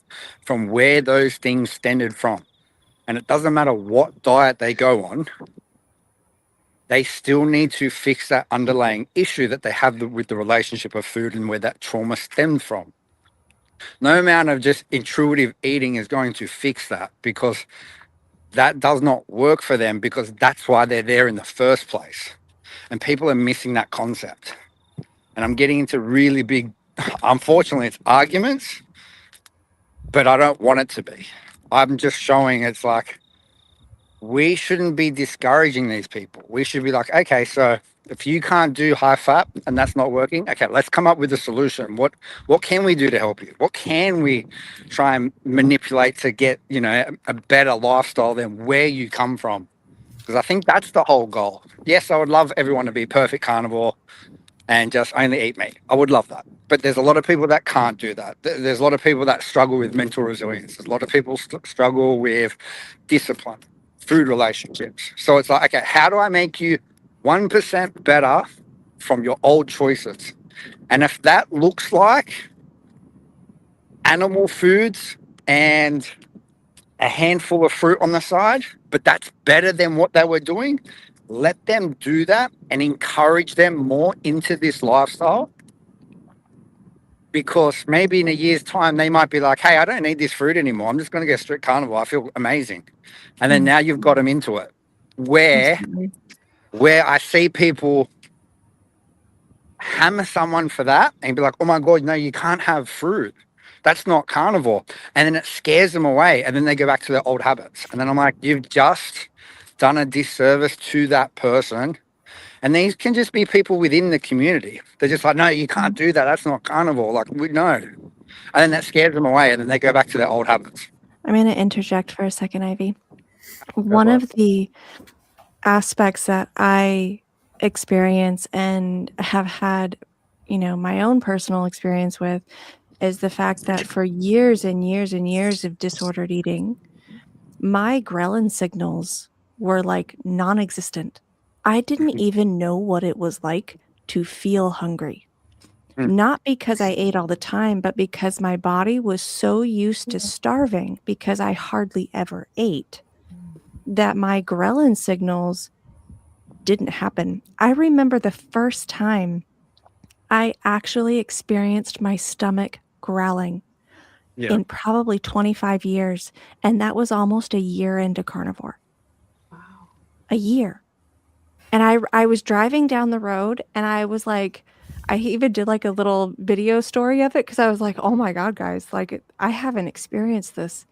from where those things stemmed from. And it doesn't matter what diet they go on, they still need to fix that underlying issue that they have with the relationship of food and where that trauma stemmed from. No amount of just intuitive eating is going to fix that, because that does not work for them, because that's why they're there in the first place. And people are missing that concept. And I'm getting into really big, unfortunately, it's arguments, but I don't want it to be. I'm just showing it's like, we shouldn't be discouraging these people. We should be like, okay, so if you can't do high fat and that's not working, okay, let's come up with a solution. What can we do to help you? What can we try and manipulate to get, you know, a better lifestyle than where you come from? Because I think that's the whole goal. Yes, I would love everyone to be perfect carnivore and just only eat meat. I would love that. But there's a lot of people that can't do that. There's a lot of people that struggle with mental resilience. There's a lot of people struggle with discipline, food relationships. So it's like, okay, how do I make you 1% better from your old choices? And if that looks like animal foods and a handful of fruit on the side, but that's better than what they were doing, let them do that and encourage them more into this lifestyle. Because maybe in a year's time, they might be like, hey, I don't need this fruit anymore. I'm just going to get strict carnivore. I feel amazing. And then now you've got them into it. Where I see people hammer someone for that and be like, oh my God, no, you can't have fruit. That's not carnivore. And then it scares them away. And then they go back to their old habits. And then I'm like, you've just done a disservice to that person. And these can just be people within the community. They're just like, no, you can't do that. That's not carnivore. Like, we know. And then that scares them away. And then they go back to their old habits. I'm going to interject for a second, Ivy. One of the aspects that I experience and have had, you know, my own personal experience with is the fact that for years and years and years of disordered eating, my ghrelin signals were like non-existent. I didn't even know what it was like to feel hungry. Not because I ate all the time, but because my body was so used to starving because I hardly ever ate that my ghrelin signals didn't happen. I remember the first time I actually experienced my stomach growling in probably 25 years. And that was almost a year into carnivore. Wow. A year. And I was driving down the road and I was like, I even did like a little video story of it because I was like, oh my God, guys, like I haven't experienced this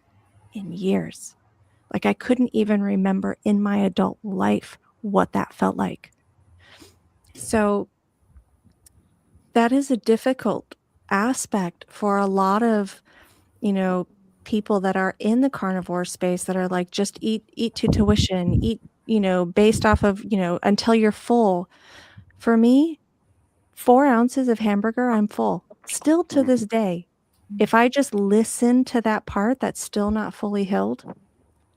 in years. Like I couldn't even remember in my adult life what that felt like. So that is a difficult aspect for a lot of, you know, people that are in the carnivore space that are like, just eat to tuition, eat, you know, based off of, you know, until you're full. For me, 4 ounces of hamburger, I'm full. Still to this day, if I just listen to that part that's still not fully healed,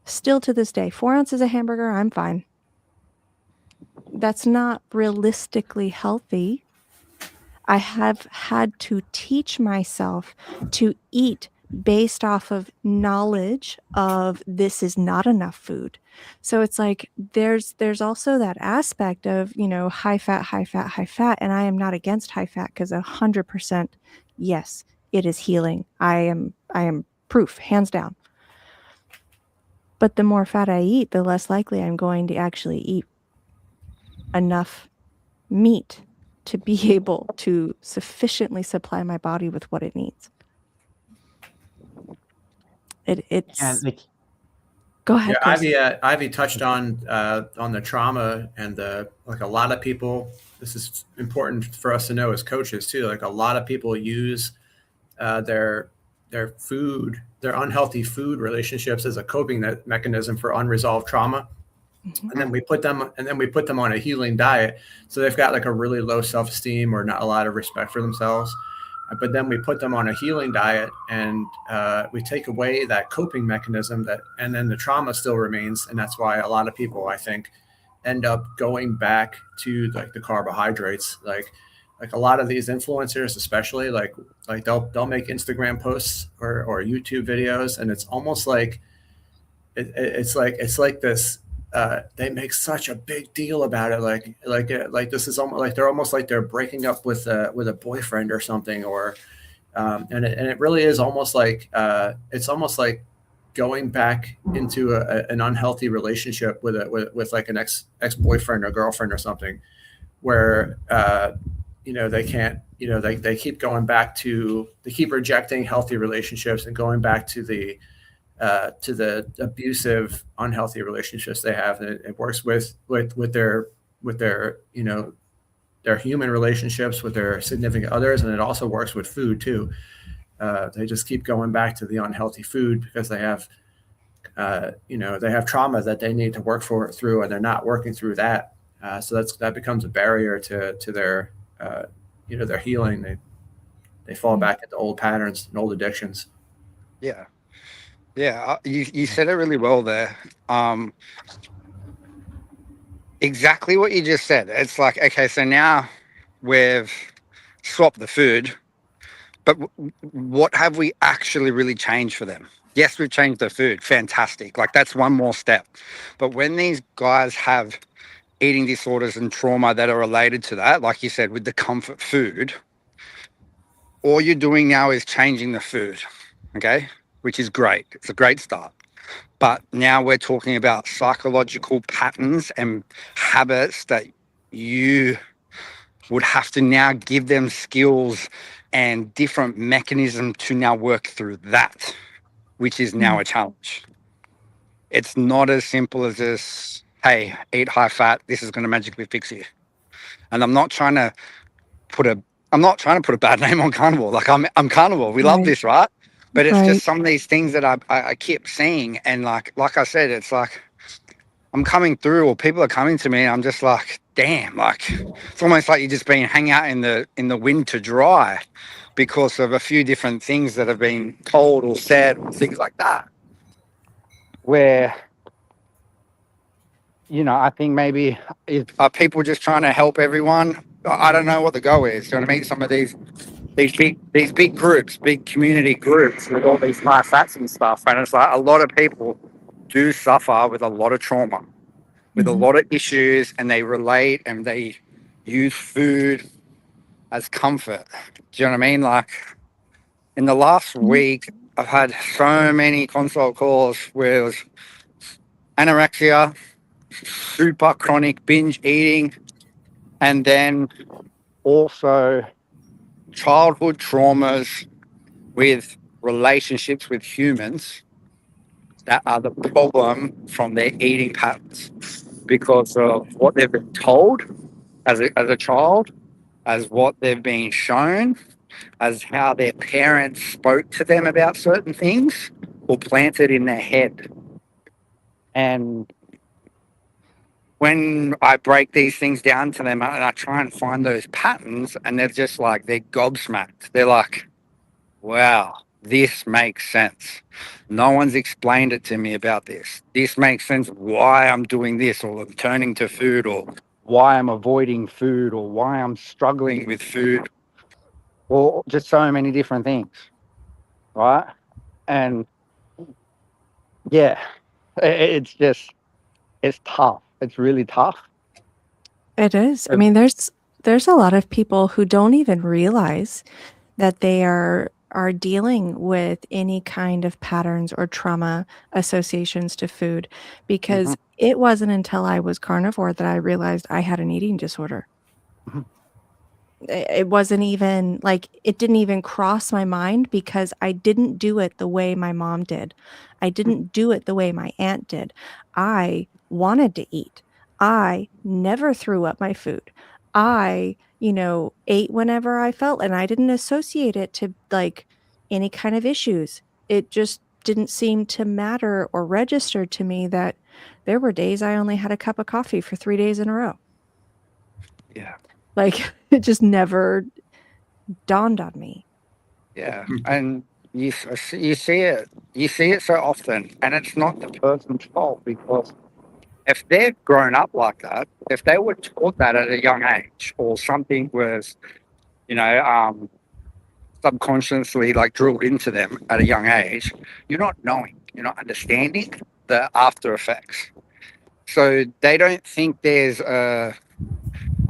still to this day, 4 ounces of hamburger, I'm fine. That's not realistically healthy. I have had to teach myself to eat based off of knowledge of this is not enough food. So it's like there's also that aspect of, you know, high fat. And I am not against high fat because 100%, yes, it is healing. I am proof, hands down. But the more fat I eat, the less likely I'm going to actually eat enough meat to be able to sufficiently supply my body with what it needs. It's go ahead. Yeah, Ivy touched on the trauma and like a lot of people. This is important for us to know as coaches too. Like a lot of people use their food, their unhealthy food relationships as a coping mechanism for unresolved trauma. Mhm. and then we put them on a healing diet, so they've got like a really low self-esteem or not a lot of respect for themselves. But then we put them on a healing diet, and we take away that coping mechanism, and then the trauma still remains, and that's why a lot of people, I think, end up going back to like the carbohydrates. Like a lot of these influencers, especially like they'll make Instagram posts or YouTube videos, and it's almost like it's like this. They make such a big deal about it, like this is almost like they're breaking up with a boyfriend or something, or and it really is almost like it's almost like going back into an unhealthy relationship with like an ex boyfriend or girlfriend or something, where they can't, they keep going back to, they keep rejecting healthy relationships and going back to the abusive, unhealthy relationships they have. And it works with their their human relationships with their significant others, and it also works with food too. They just keep going back to the unhealthy food because they have they have trauma that they need to work through, and they're not working through that. So that becomes a barrier to their their healing. They fall back into old patterns and old addictions. Yeah. Yeah, you said it really well there. Exactly what you just said. It's like, okay, so now we've swapped the food, but what have we actually really changed for them? Yes, we've changed the food. Fantastic. Like, that's one more step. But when these guys have eating disorders and trauma that are related to that, like you said, with the comfort food, all you're doing now is changing the food, okay? Which is great. It's a great start. But now we're talking about psychological patterns and habits that you would have to now give them skills and different mechanism to now work through that, which is now a challenge. It's not as simple as this, hey, eat high fat, this is going to magically fix you. And I'm not trying to put a bad name on carnivore. Like, I'm carnivore. We love this, right? But it's just some of these things that I keep seeing, and like I said, it's like I'm coming through, or people are coming to me, and I'm just like, damn, like it's almost like you're just being hang out in the wind to dry because of a few different things that have been told or said or things like that. Where, I think maybe are people just trying to help everyone? I don't know what the goal is. You know what I mean? Some of these big groups, big community groups with all these high fats and stuff, and it's like a lot of people do suffer with a lot of trauma, with a lot of issues, and they relate and they use food as comfort. Do you know what I mean? Like, in the last week, I've had so many consult calls where it was anorexia, super chronic binge eating, and then also childhood traumas with relationships with humans that are the problem from their eating patterns because of what they've been told as a child, as what they've been shown, as how their parents spoke to them about certain things or planted in their head. And when I break these things down to them and I try and find those patterns, and they're just like, they're gobsmacked. They're like, wow, this makes sense. No one's explained it to me about this. This makes sense why I'm doing this, or I'm turning to food, or why I'm avoiding food, or why I'm struggling with food, or just so many different things, right? And yeah, it's tough. It's really tough. It is. I mean, there's a lot of people who don't even realize that they are dealing with any kind of patterns or trauma associations to food, because it wasn't until I was carnivore that I realized I had an eating disorder. It wasn't even like, it didn't even cross my mind because I didn't do it the way my mom did. I didn't do it the way my aunt did. I wanted to eat. I never threw up my food. I, ate whenever I felt, and I didn't associate it to like any kind of issues. It just didn't seem to matter or register to me that there were days I only had a cup of coffee for 3 days in a row. Yeah. Like, it just never dawned on me. Yeah, and you see it so often, and it's not the person's fault, because if they're grown up like that, if they were taught that at a young age, or something was, you know, subconsciously like drilled into them at a young age, you're not knowing, you're not understanding the after effects. So they don't think there's a.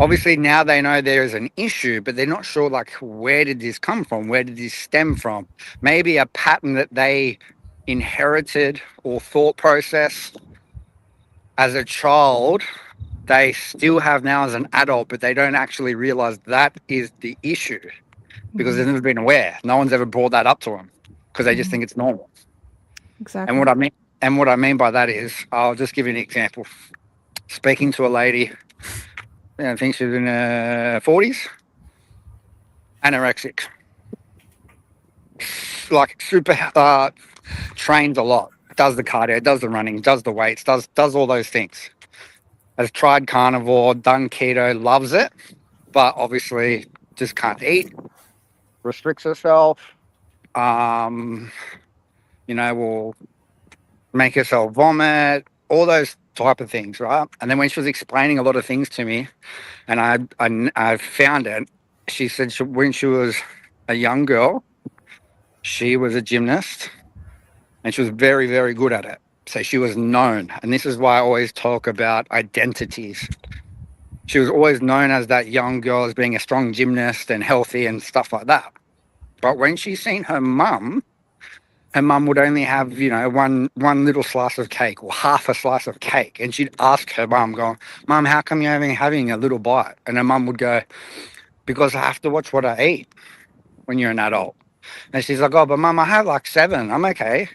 Obviously now they know there is an issue, but they're not sure, like, where did this come from? Where did this stem from? Maybe a pattern that they inherited or thought process as a child, they still have now as an adult, but they don't actually realize that is the issue, because they've never been aware. No one's ever brought that up to them, because they just think it's normal. Exactly. And what I mean by that is, I'll just give you an example. Speaking to a lady, I think she's in her 40s, anorexic, like super trains a lot, does the cardio, does the running, does the weights, does all those things. Has tried carnivore, done keto, loves it, but obviously just can't eat, restricts herself, will make herself vomit, all those type of things, right? And then when she was explaining a lot of things to me, and I found it, she said when she was a young girl, she was a gymnast, and she was very, very good at it. So she was known. And this is why I always talk about identities. She was always known as that young girl, as being a strong gymnast and healthy and stuff like that. But when she seen her mum would only have, one little slice of cake or half a slice of cake. And she'd ask her mum, going, "Mum, how come you're having a little bite?" And her mum would go, "Because I have to watch what I eat when you're an adult." And she's like, "Oh, but Mum, I have like 7. I'm okay."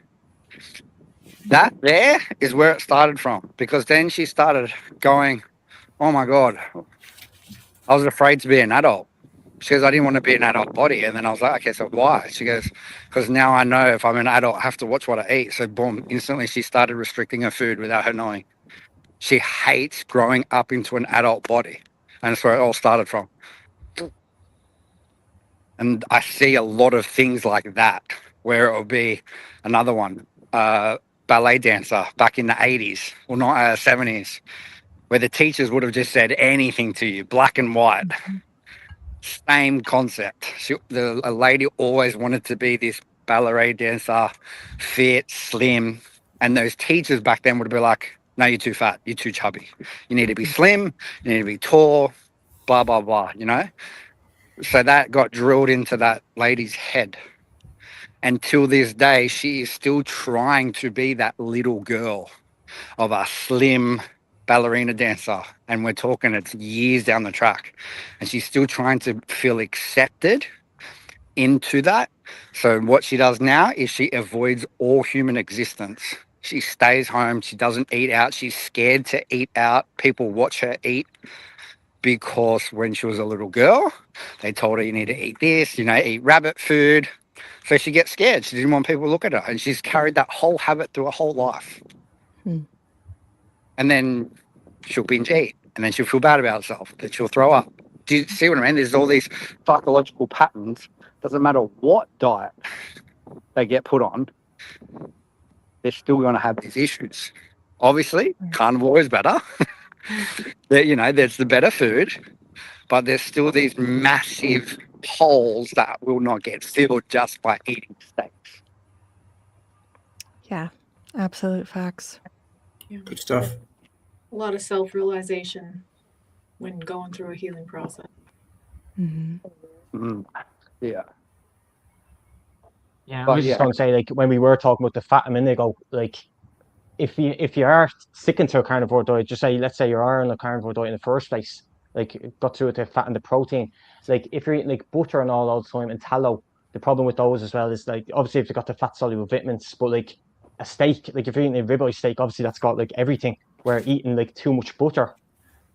That there is where it started from, because then she started going, "Oh my God, I was afraid to be an adult." She goes, "I didn't want to be an adult body." And then I was like, "Okay, so why?" She goes, "Because now I know if I'm an adult, I have to watch what I eat." So boom, instantly she started restricting her food without her knowing. She hates growing up into an adult body. And that's where it all started from. And I see a lot of things like that, where it will be another one, ballet dancer back in the 80s or not 70s, where the teachers would have just said anything to you, black and white. Same concept. A lady always wanted to be this ballet dancer, fit, slim. And those teachers back then would be like, "No, you're too fat. You're too chubby. You need to be slim. You need to be tall, blah, blah, blah," So that got drilled into that lady's head. Until this day, she is still trying to be that little girl of a slim ballerina dancer. And we're talking, it's years down the track. And she's still trying to feel accepted into that. So what she does now is she avoids all human existence. She stays home. She doesn't eat out. She's scared to eat out. People watch her eat, because when she was a little girl, they told her, "You need to eat this, eat rabbit food." So she gets scared. She didn't want people to look at her. And she's carried that whole habit through her whole life. And then she'll binge eat. And then she'll feel bad about herself. Then she'll throw up. Do you see what I mean? There's all these psychological patterns. Doesn't matter what diet they get put on, they're still going to have these issues. Obviously, carnivore is better. There's the better food. But there's still these massive holes that will not get filled just by eating steaks. Yeah, absolute facts. Yeah. Good stuff. A lot of self-realization when going through a healing process. Yeah. Yeah, But I was just going to say, like, when we were talking about the fat a minute ago, like, if you are sticking to a carnivore diet, just say, let's say you are on a carnivore diet in the first place, like, got through with the fat and the protein. Like, if you're eating like butter and all the time and tallow, the problem with those as well is, like, obviously if they've got the fat soluble vitamins, but like a steak, like if you're eating a ribeye steak, obviously that's got like everything. Where eating like too much butter,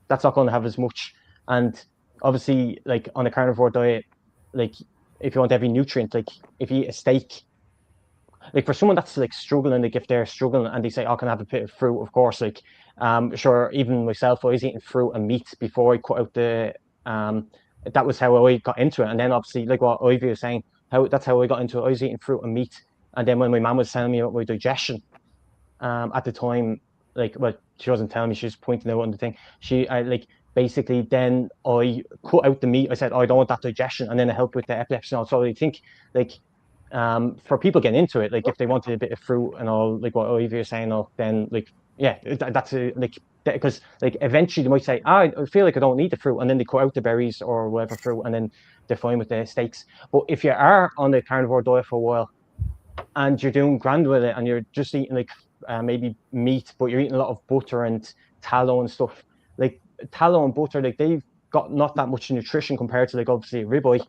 that's not going to have as much. And obviously, like on a carnivore diet, like if you want every nutrient, like if you eat a steak, like for someone that's like struggling, like if they're struggling and they say, "Oh, can I have a bit of fruit?" Of course, like sure. Even myself, I was eating fruit and meat before I cut out the That was how I got into it, and then obviously, like what Ivy was saying, that's how I got into it. I was eating fruit and meat, and then when my mum was telling me about my digestion, at the time, like, well, she wasn't telling me, she was pointing out on the thing. I like basically then I cut out the meat. I said, oh, I don't want that digestion, and then it helped with the epilepsy and all. So I think like for people getting into it, like if they wanted a bit of fruit and all, like what Ivy was saying, then like yeah, that's like because like eventually they might say, I feel like I don't need the fruit, and then they cut out the berries or whatever fruit, and then they're fine with the steaks. But if you are on the carnivore diet for a while and you're doing grand with it, and you're just eating like maybe meat, but you're eating a lot of butter and tallow and stuff, like tallow and butter, like they've got not that much nutrition compared to like obviously a ribeye.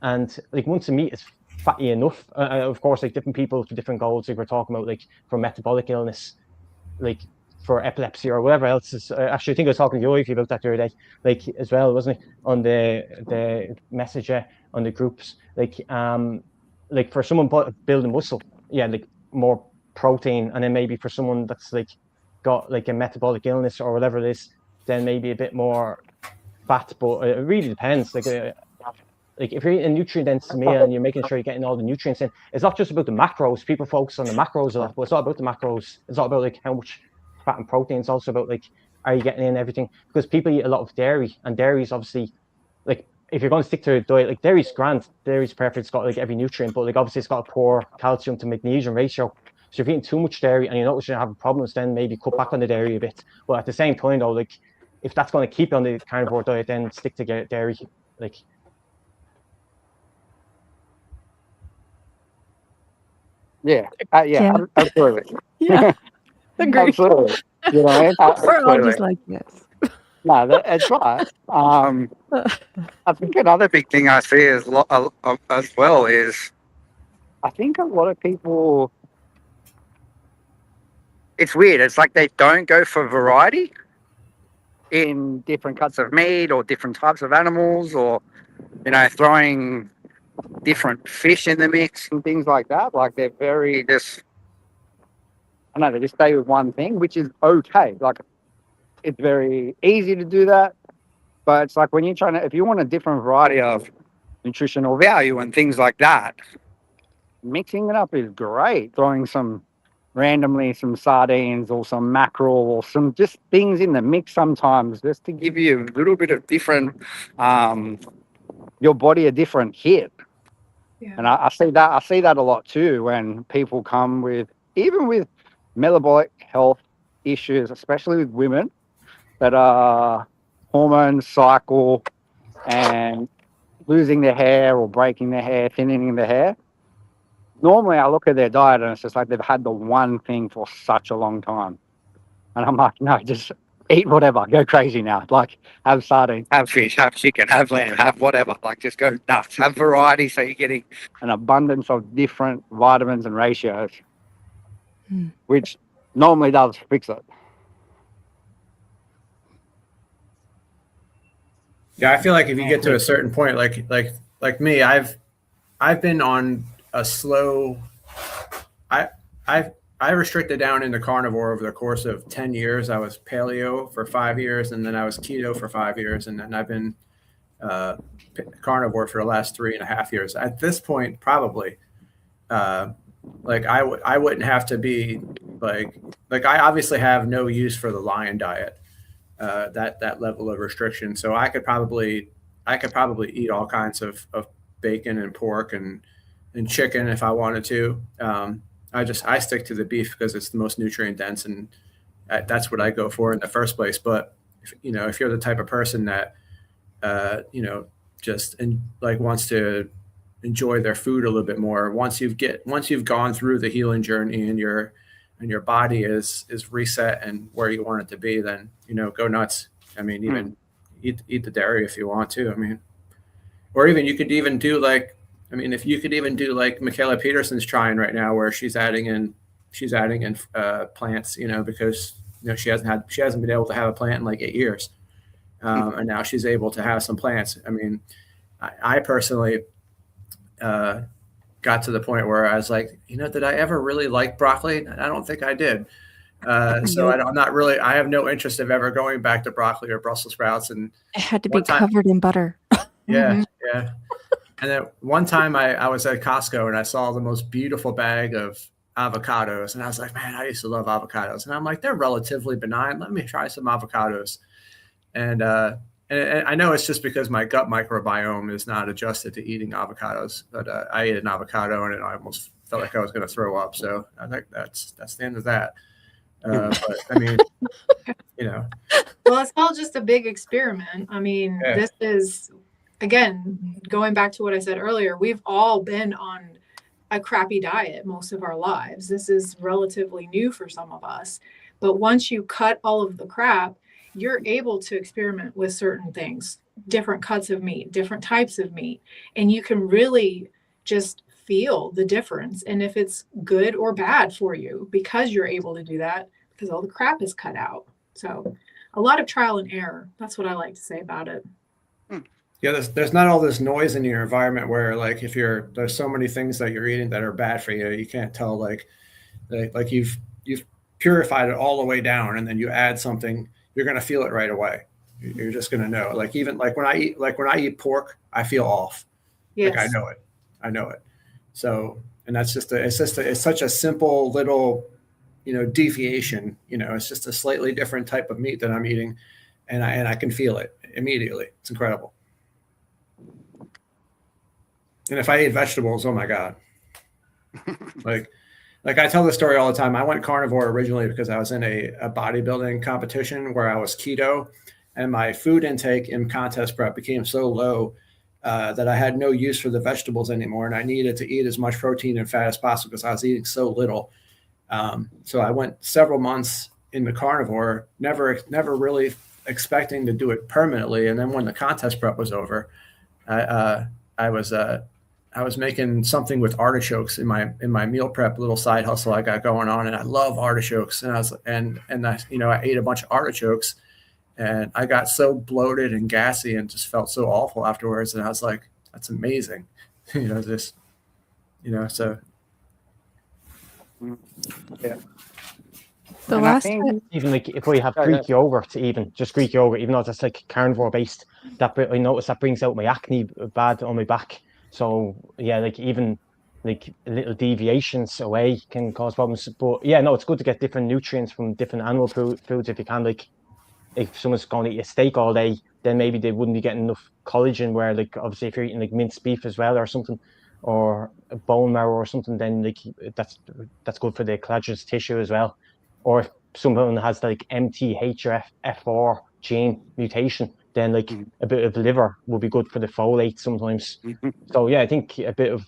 And like once the meat is fatty enough, of course, like different people for different goals, like we're talking about, like for metabolic illness, like for epilepsy or whatever else. Is actually, I think I was talking to you about that the other day, like as well, wasn't it, on the message on the groups, like for someone building muscle, yeah, like more protein, and then maybe for someone that's like got like a metabolic illness or whatever it is, then maybe a bit more fat. But it really depends. Like if you're eating a nutrient-dense meal and you're making sure you're getting all the nutrients in, it's not just about the macros. People focus on the macros a lot, but it's not about the macros. It's not about like how much fat and protein. It's also about like, are you getting in everything? Because people eat a lot of dairy, and dairy is obviously like, if you're going to stick to a diet, like dairy's grand, dairy's perfect. It's got like every nutrient, but like obviously it's got a poor calcium to magnesium ratio. So if you're eating too much dairy and you're not having problems, then maybe cut back on the dairy a bit. But at the same time, though, like if that's going to keep you on the carnivore diet, then stick to dairy. Like. Yeah, Yeah. absolutely. Yeah. Agreed. Absolutely. You know what I mean? We're all just Absolutely. like this. No, that's right. I think another big thing I see as well is, I think a lot of people, it's weird. It's like they don't go for variety in different cuts of meat or different types of animals, or, you know, throwing different fish in the mix and things like that. Like they're very just, I don't know, they just stay with one thing, which is okay. Like it's very easy to do that, but it's like when you're trying to, if you want a different variety of nutritional value and things like that, mixing it up is great. Throwing randomly some sardines or some mackerel or some just things in the mix sometimes, just to give you a little bit of different, your body a different hit. Yeah. And I see that a lot too when people come with, even with metabolic health issues, especially with women that are hormone cycle and losing their hair or breaking their hair, thinning their hair. Normally I look at their diet and it's just like they've had the one thing for such a long time. And I'm like, no, just eat whatever, go crazy now. Like have sardines, have fish, have chicken, have lamb, have whatever. Like just go nuts, have variety so you're getting an abundance of different vitamins and ratios, which normally does fix it. Yeah, I feel like if you get to a certain point, like me, I've been on a slow. I restricted down into carnivore over the course of 10 years. I was paleo for 5 years, and then I was keto for 5 years, and then I've been carnivore for the last 3.5 years. At this point, probably, like I wouldn't have to be like I obviously have no use for the lion diet, that level of restriction. So I could probably eat all kinds of bacon and pork and chicken if I wanted to. I stick to the beef because it's the most nutrient dense, and that's what I go for in the first place. But if you're the type of person that wants to enjoy their food a little bit more, once you've gone through the healing journey and your body is reset and where you want it to be, then go nuts. I mean, even eat the dairy if you want to. I mean, or even you could even do if you could even do like Michaela Peterson's trying right now, where she's adding in plants, because she hasn't been able to have a plant in like 8 years, and now she's able to have some plants. I mean, I personally got to the point where I was like, did I ever really like broccoli? I don't think I did. So Nope. I'm not really, I have no interest of ever going back to broccoli or Brussels sprouts. And It had to be one time, covered in butter. yeah, yeah. And then one time I was at Costco and I saw the most beautiful bag of avocados. And I was like, man, I used to love avocados. And I'm like, they're relatively benign. Let me try some avocados. And I know it's just because my gut microbiome is not adjusted to eating avocados, but I ate an avocado and I almost felt like I was going to throw up. So I think that's the end of that. But I mean, Well, it's all just a big experiment. I mean, Yeah. This is, again, going back to what I said earlier, we've all been on a crappy diet most of our lives. This is relatively new for some of us. But once you cut all of the crap, you're able to experiment with certain things, different cuts of meat, different types of meat, and you can really just feel the difference. And if it's good or bad for you, because you're able to do that, because all the crap is cut out. So a lot of trial and error. That's what I like to say about it. Yeah, there's not all this noise in your environment where, like, if there's so many things that you're eating that are bad for you, you can't tell, like you've purified it all the way down, and then you add something, you're going to feel it right away. You're just going to know. Like, even like when I eat pork, I feel off. Yes. Like, I know it. So, and that's it's such a simple little, deviation. It's just a slightly different type of meat that I'm eating, and I can feel it immediately. It's incredible. And if I ate vegetables, oh my God. like I tell this story all the time. I went carnivore originally because I was in a bodybuilding competition where I was keto, and my food intake in contest prep became so low that I had no use for the vegetables anymore. And I needed to eat as much protein and fat as possible because I was eating so little. So I went several months in the carnivore, never really expecting to do it permanently. And then when the contest prep was over, I was making something with artichokes in my meal prep little side hustle I got going on, and I love artichokes. And I ate a bunch of artichokes, and I got so bloated and gassy and just felt so awful afterwards. And I was like, that's amazing, so yeah. The last time, even like if we have Greek yogurt, even though that's like carnivore based, I noticed that brings out my acne bad on my back. So yeah, like even like little deviations away can cause problems. But yeah, no, it's good to get different nutrients from different animal foods if you can. Like if someone's going to eat a steak all day, then maybe they wouldn't be getting enough collagen. Where like obviously if you're eating like minced beef as well or something, or bone marrow or something, then like that's good for the collagenous tissue as well. Or if someone has like MTHFR gene mutation, then like a bit of liver will be good for the folate sometimes. So yeah, I think a bit of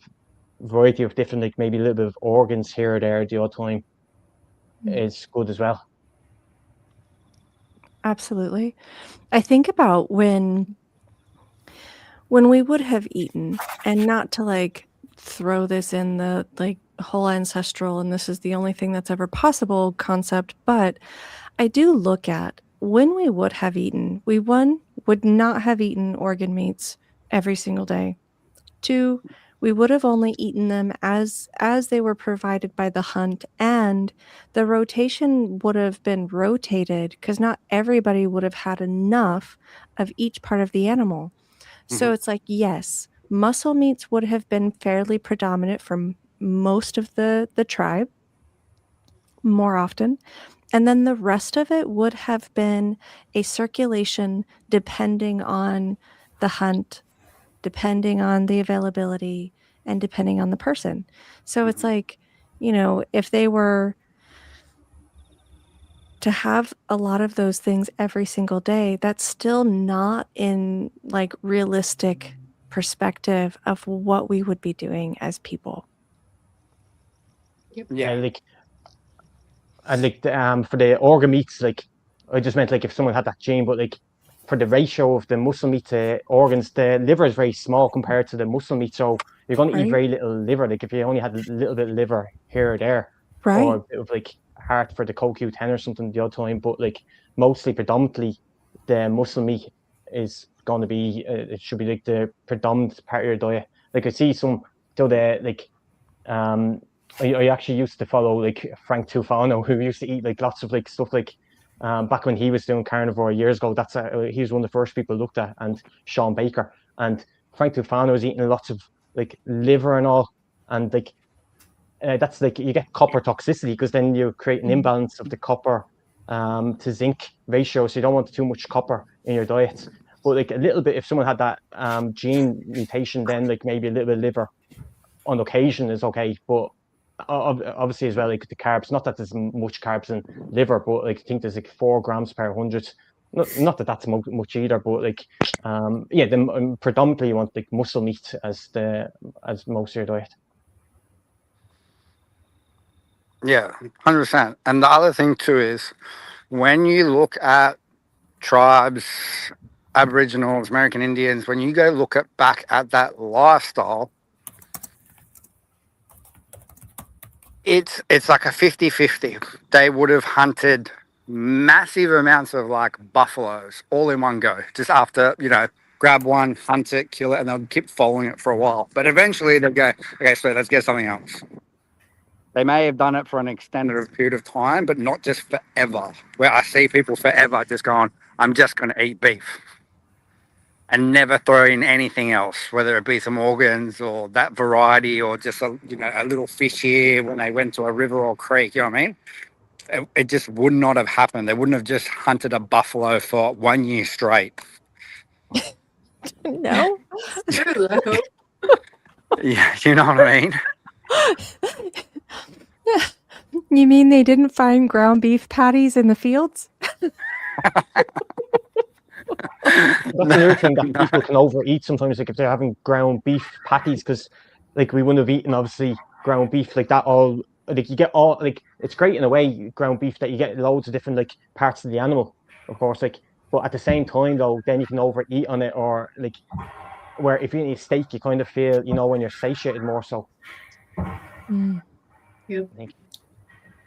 variety of different, like maybe a little bit of organs here or there the odd time is good as well. absolutely. I think about when we would have eaten, and not to like throw this in the like whole ancestral and this is the only thing that's ever possible concept, but I do look at when we would have eaten, we would not have eaten organ meats every single day. 2, we would have only eaten them as they were provided by the hunt, and the rotation would have been rotated because not everybody would have had enough of each part of the animal. So it's like, yes, muscle meats would have been fairly predominant for most of the tribe more often. And then the rest of it would have been a circulation depending on the hunt, depending on the availability, and depending on the person. So it's like, if they were to have a lot of those things every single day, that's still not in like realistic perspective of what we would be doing as people. Yeah, like for the organ meats, like I just meant like if someone had that gene, but like for the ratio of the muscle meat to organs, the liver is very small compared to the muscle meat. So you're going to eat very little liver. Like if you only had a little bit of liver here or there, or a bit of like heart for the CoQ10 or something the odd time, but like mostly predominantly the muscle meat is going to be it should be like the predominant part of your diet. Like I see some, so the like I actually used to follow like Frank Tufano, who used to eat like lots of like stuff like back when he was doing carnivore years ago. That's he was one of the first people looked at, and Sean Baker, and Frank Tufano was eating lots of like liver and all, and like that's like you get copper toxicity because then you create an imbalance of the copper to zinc ratio, so you don't want too much copper in your diet. But like a little bit, if someone had that gene mutation, then like maybe a little bit of liver on occasion is okay. But obviously as well, like the carbs, not that there's much carbs in liver, but like I think there's like 4 grams per 100. Not that that's much either, but like yeah, then predominantly you want like muscle meat as most of your diet. Yeah, 100%. And the other thing too is when you look at tribes, Aboriginals, American Indians, when you go look back at that lifestyle, it's like a 50-50. They would have hunted massive amounts of like buffaloes all in one go, just after, grab one, hunt it, kill it, and they'll keep following it for a while. But eventually they'll go, okay, so let's get something else. They may have done it for an extended period of time, but not just forever. Where I see people forever just going, I'm just going to eat beef and never throw in anything else, whether it be some organs or that variety or just a little fish here when they went to a river or creek. You know what I mean? It just would not have happened. They wouldn't have just hunted a buffalo for 1 year straight. No. True, I hope. Yeah, you know what I mean? You mean they didn't find ground beef patties in the fields? That's another thing that people can overeat sometimes, like if they're having ground beef patties, because like we wouldn't have eaten obviously ground beef like that all. Like you get all like it's great in a way, ground beef, that you get loads of different like parts of the animal, of course, like, but at the same time though, then you can overeat on it, or like where if you eat steak, you kind of feel when you're satiated more so. Yep.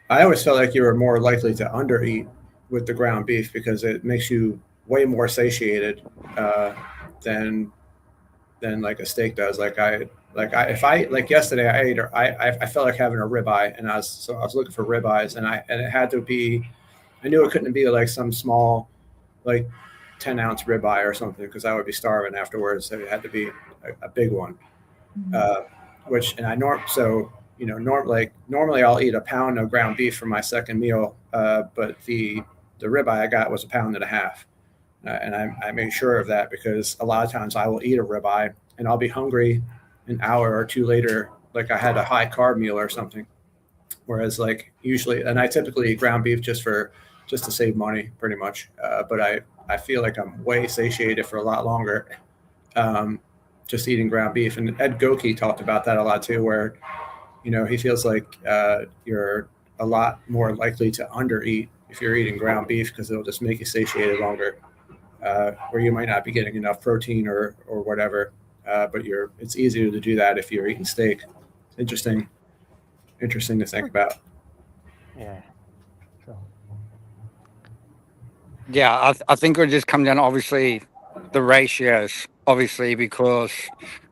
I always felt like you were more likely to undereat with the ground beef because it makes you way more satiated than like a steak does. Like yesterday I felt like having a ribeye, and I was looking for ribeyes, and it had to be, I knew it couldn't be like some small like 10-ounce ribeye or something, because I would be starving afterwards. So it had to be a big one. Normally I'll eat a pound of ground beef for my second meal, but the ribeye I got was 1.5 pounds. And I made sure of that, because a lot of times I will eat a ribeye and I'll be hungry an hour or two later, like I had a high carb meal or something. Whereas like usually, and I typically eat ground beef just to save money pretty much. But I feel like I'm way satiated for a lot longer just eating ground beef. And Ed Goki talked about that a lot too, where, he feels like you're a lot more likely to undereat if you're eating ground beef, because it'll just make you satiated longer. Where you might not be getting enough protein or whatever, but it's easier to do that if you're eating steak. Interesting to think about. Yeah. So. Yeah, I think it would just come down to obviously the ratios, obviously, because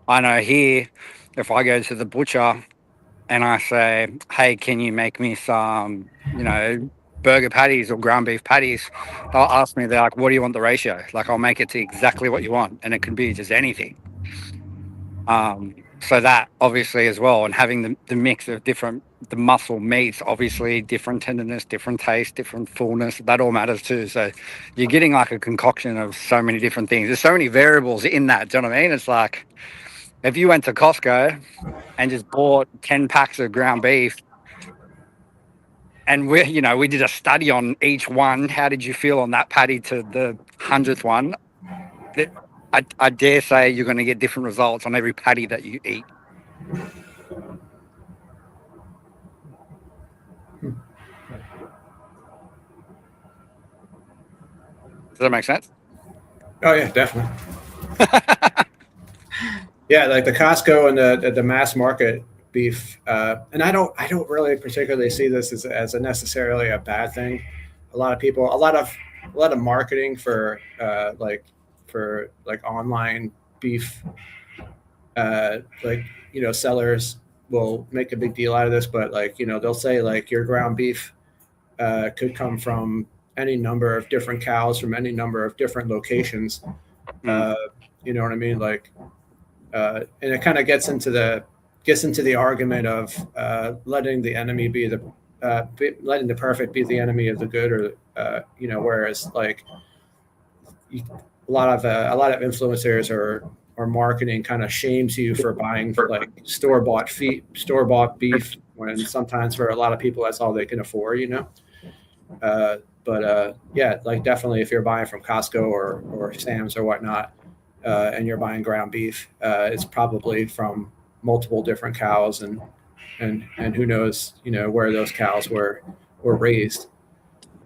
I know here, if I go to the butcher and I say, hey, can you make me some, burger patties or ground beef patties, they'll ask me, they're like, what do you want the ratio? Like, I'll make it to exactly what you want, and it can be just anything. So that obviously as well, and having the mix of the muscle meats, obviously different tenderness, different taste, different fullness, that all matters too. So you're getting like a concoction of so many different things. There's so many variables in that. Do you know what I mean? It's like if you went to Costco and just bought 10 packs of ground beef, and we did a study on each one. How did you feel on that patty to the 100th one? I dare say you're going to get different results on every patty that you eat. Does that make sense? Oh yeah, definitely. Yeah, like the Costco and the mass market beef, and I don't really particularly see this as a necessarily a bad thing. A lot of marketing for online beef, sellers will make a big deal out of this, but like, you know, they'll say like your ground beef could come from any number of different cows from any number of different locations. You know what I mean? Like, and it kind of gets into the argument of letting the enemy be letting the perfect be the enemy of the good, or you know, whereas like a lot of influencers or marketing kind of shames you for buying like store-bought beef, when sometimes for a lot of people that's all they can afford, you know. But yeah, like definitely if you're buying from Costco or Sam's or whatnot, and you're buying ground beef, it's probably from multiple different cows, and who knows, you know, where those cows were raised.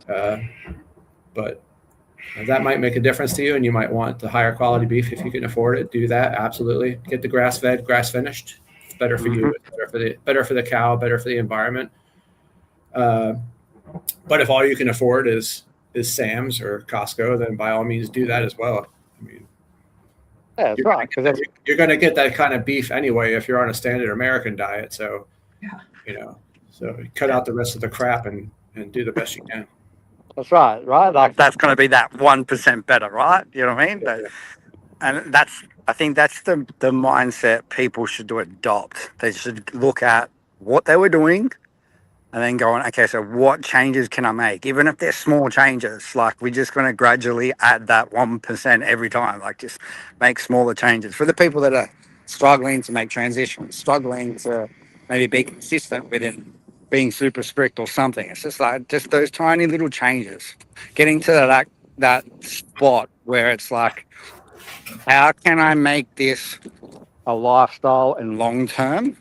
But that might make a difference to you, and you might want the higher quality beef if you can afford it. Do that, absolutely. Get the grass-fed, grass-finished. It's better for you. It's better for the cow, better for the environment. But if all you can afford is Sam's or Costco, then by all means do that as well. I mean, yeah, that's right. Because you're going to get that kind of beef anyway if you're on a standard American diet. So, Yeah. you know, so cut out the rest of the crap and do the best you can. that's right. Like that's going to be that 1% better, right? You know what I mean? Yeah. And I think that's the mindset people should adopt. They should look at what they were doing and then going, okay, so what changes can I make? Even if they're small changes, like we're just going to gradually add that 1% every time, like just make smaller changes. For the people that are struggling to make transitions, struggling to maybe be consistent within being super strict or something, it's just like just those tiny little changes, getting to that spot where it's like, how can I make this a lifestyle and long term?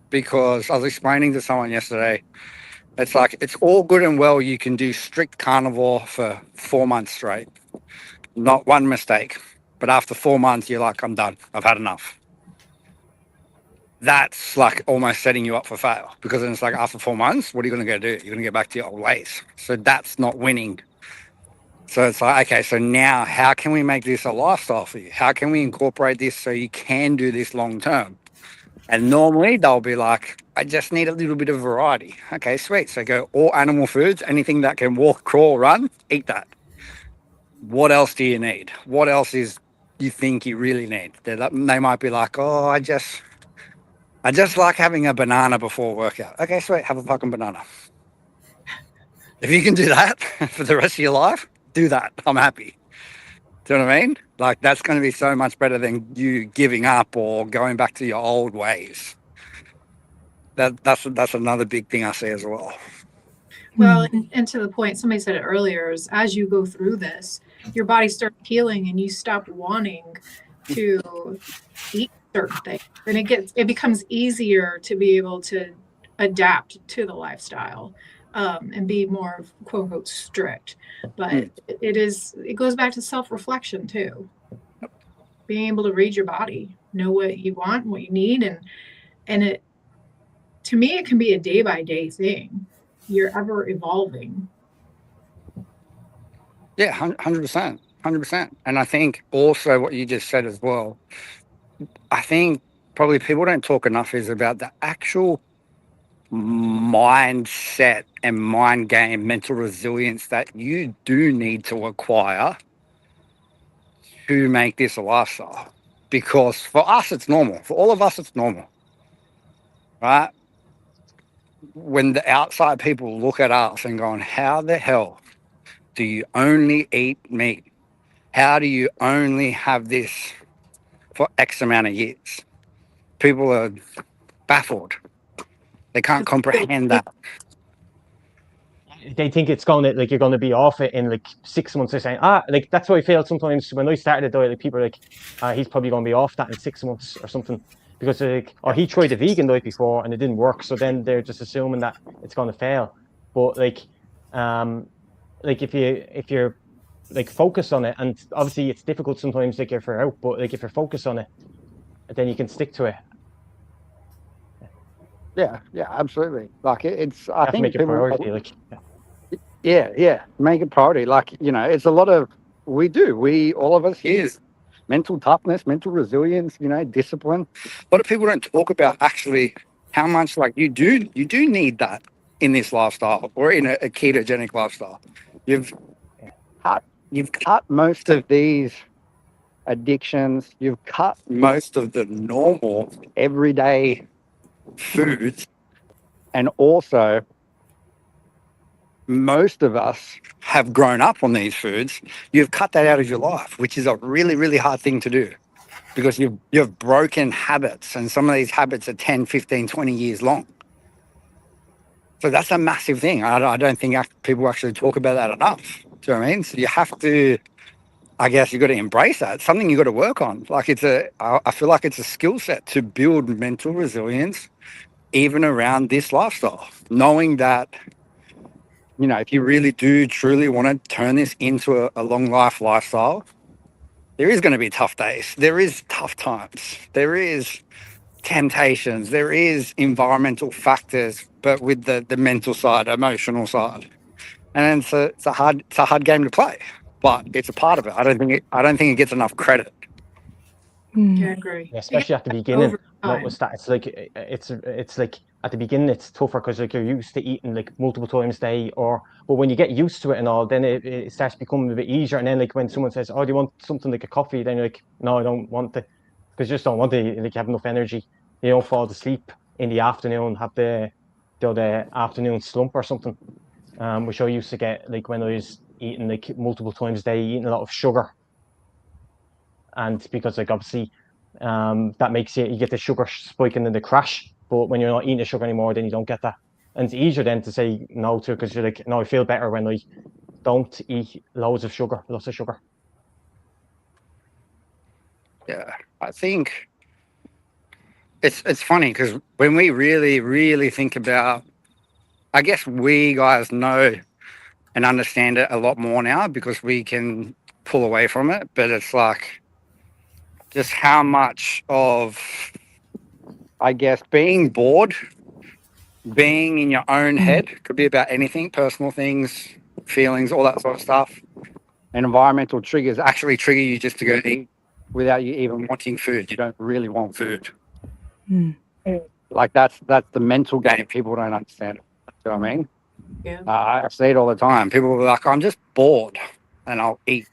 Because I was explaining to someone yesterday, it's like it's all good and well you can do strict carnivore for 4 months straight, not one mistake. But after 4 months, you're like, I'm done. I've had enough. That's like almost setting you up for fail, because then it's like after 4 months, what are you going to go do? You're going to get back to your old ways. So that's not winning. So it's like, okay, so now how can we make this a lifestyle for you? How can we incorporate this so you can do this long term? And normally they'll be like, I just need a little bit of variety. Okay, sweet. So go all animal foods, anything that can walk, crawl, run, eat that. What else do you need? What else is you think you really need? They might be like, oh, I just like having a banana before workout. Okay, sweet. Have a fucking banana. If you can do that for the rest of your life, do that. I'm happy. Do you know what I mean? Like that's going to be so much better than you giving up or going back to your old ways. That's another big thing I see as well. Well, and to the point, somebody said it earlier, is as you go through this, your body starts healing and you stop wanting to eat certain things. And it becomes easier to be able to adapt to the lifestyle, and be more quote unquote strict. But it goes back to self-reflection too. Being able to read your body, know what you want, what you need, and it, to me, it can be a day by day thing. You're ever evolving. Yeah, 100%. 100%. And I think also what you just said as well, I think probably people don't talk enough is about the actual mindset and mind game, mental resilience that you do need to acquire to make this a lifestyle. Because for us, it's normal. For all of us, it's normal. Right? When the outside people look at us and going, how the hell do you only eat meat? How do you only have this for X amount of years? People are baffled. They can't comprehend that. They think it's going to, like, you're going to be off it in like 6 months. They're saying, like, that's how I feel sometimes when I started a diet. Like, people are like, he's probably going to be off that in 6 months or something, because like, or he tried a vegan diet before and it didn't work. So then they're just assuming that it's going to fail. But like if you're like focused on it, and obviously it's difficult sometimes, like if you're out, but like if you're focused on it, then you can stick to it. Yeah, absolutely. Like it's, I have think to make it a priority. Like, yeah, make it priority. Like, you know, it's a lot of, all of us here, mental toughness, mental resilience, you know, discipline. A lot of people don't talk about actually how much like you do need that in this lifestyle or in a ketogenic lifestyle. You've cut most of these addictions. You've cut most of the normal everyday foods, and also most of us have grown up on these foods. You've cut that out of your life, which is a really, really hard thing to do because you've broken habits, and some of these habits are 10, 15, 20 years long. So that's a massive thing. I don't think people actually talk about that enough. Do you know what I mean? So you have to, I guess you've got to embrace that. It's something you've got to work on. Like I feel like it's a skill set to build mental resilience even around this lifestyle, knowing that, you know, if you really do truly want to turn this into a long life lifestyle, there is going to be tough days. There is tough times. There is temptations. There is environmental factors, but with the mental side, emotional side. And it's a hard game to play, but it's a part of it. I don't think it gets enough credit. Yeah, I agree. Yeah, especially at the beginning. Over time. Notice that it's like at the beginning it's tougher because like you're used to eating like multiple times a day, but when you get used to it and all, then it starts becoming a bit easier. And then like when someone says, "Oh, do you want something like a coffee?" Then you're like, "No, I don't want it," because you just don't want it. Like you have enough energy. You don't fall asleep in the afternoon, have the afternoon slump or something. Which I used to get like when I was eating like multiple times a day, eating a lot of sugar. And because like obviously that makes you get the sugar spike and then the crash, but when you're not eating the sugar anymore, then you don't get that. And it's easier then to say no to it because you're like, no, I feel better when I don't eat lots of sugar. Yeah, I think it's funny because when we really think about, I guess we guys know and understand it a lot more now because we can pull away from it, but it's like just how much of, I guess, being bored, being in your own head, could be about anything, personal things, feelings, all that sort of stuff. And environmental triggers actually trigger you just to go eat without you even wanting food. You don't really want food. Like that's the mental game people don't understand. You know what I mean? Yeah. I see it all the time. People are like, I'm just bored and I'll eat.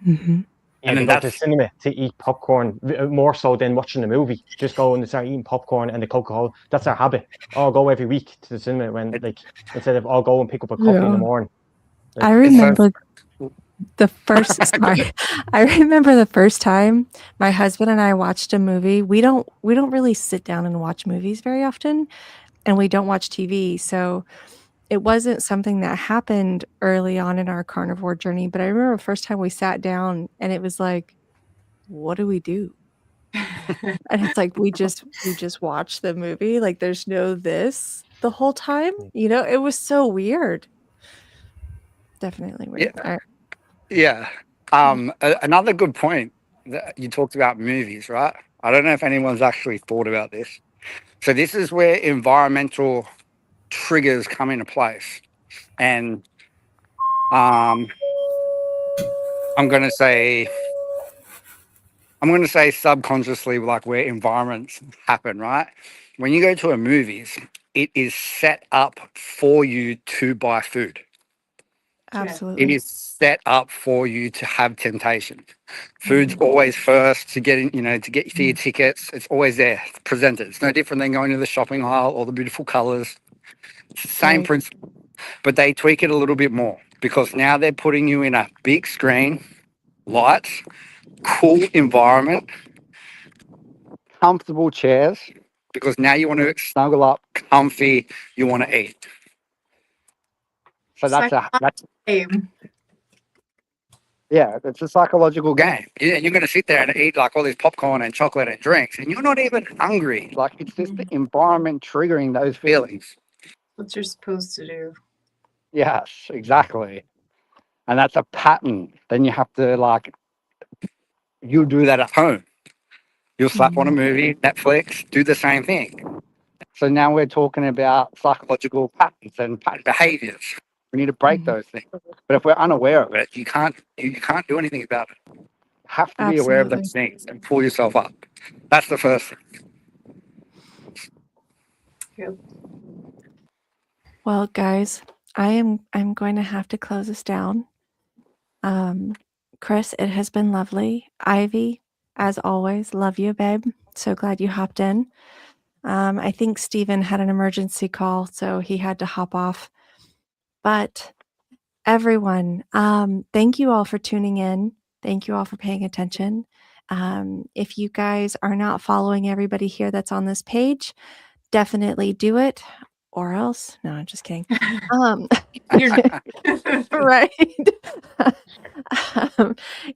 Mm-hmm. Yeah, they go to the cinema to eat popcorn more so than watching a movie. Just go and start eating popcorn and the Coca-Cola. That's our habit. I'll go every week to the cinema when like instead of I'll go and pick up a coffee in the morning. Like, I remember the first I remember the first time my husband and I watched a movie. We don't really sit down and watch movies very often, and we don't watch TV. So it wasn't something that happened early on in our carnivore journey, but I remember the first time we sat down and it was like, what do we do? And it's like we just watch the movie. Like there's no this the whole time. You know, it was so weird. Definitely weird. Yeah. Another good point that you talked about movies, right? I don't know if anyone's actually thought about this. So this is where environmental triggers come into place. And I'm going to say subconsciously, like where environments happen, right? When you go to a movies, it is set up for you to buy food. Absolutely. It is set up for you to have temptation. Food's always first to get in, you know, to get for your tickets. It's always there, presented. It's no different than going to the shopping aisle or the beautiful colors. It's the same principle, but they tweak it a little bit more because now they're putting you in a big screen, lights, cool environment, comfortable chairs, because now you want to snuggle up, comfy, you want to eat. So that's game. Yeah, it's a psychological game. You're going to sit there and eat like all this popcorn and chocolate and drinks, and you're not even hungry. Like it's just the environment triggering those feelings. What you're supposed to do. Yes, exactly. And that's a pattern. Then you have to you do that at home. You'll slap on a movie, Netflix, do the same thing. So now we're talking about psychological patterns and pattern behaviors. We need to break those things. But if we're unaware of it, you can't do anything about it. You have to be aware of those things and pull yourself up. That's the first thing. Yep. Well, guys, I'm going to have to close this down. Chris, it has been lovely. Ivy, as always, love you, babe. So glad you hopped in. I think Steven had an emergency call, so he had to hop off. But everyone, thank you all for tuning in. Thank you all for paying attention. If you guys are not following everybody here that's on this page, definitely do it, or else. No, I'm just kidding. Right.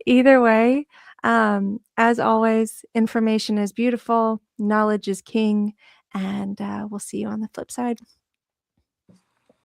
Either way, as always, information is beautiful, knowledge is king, and we'll see you on the flip side.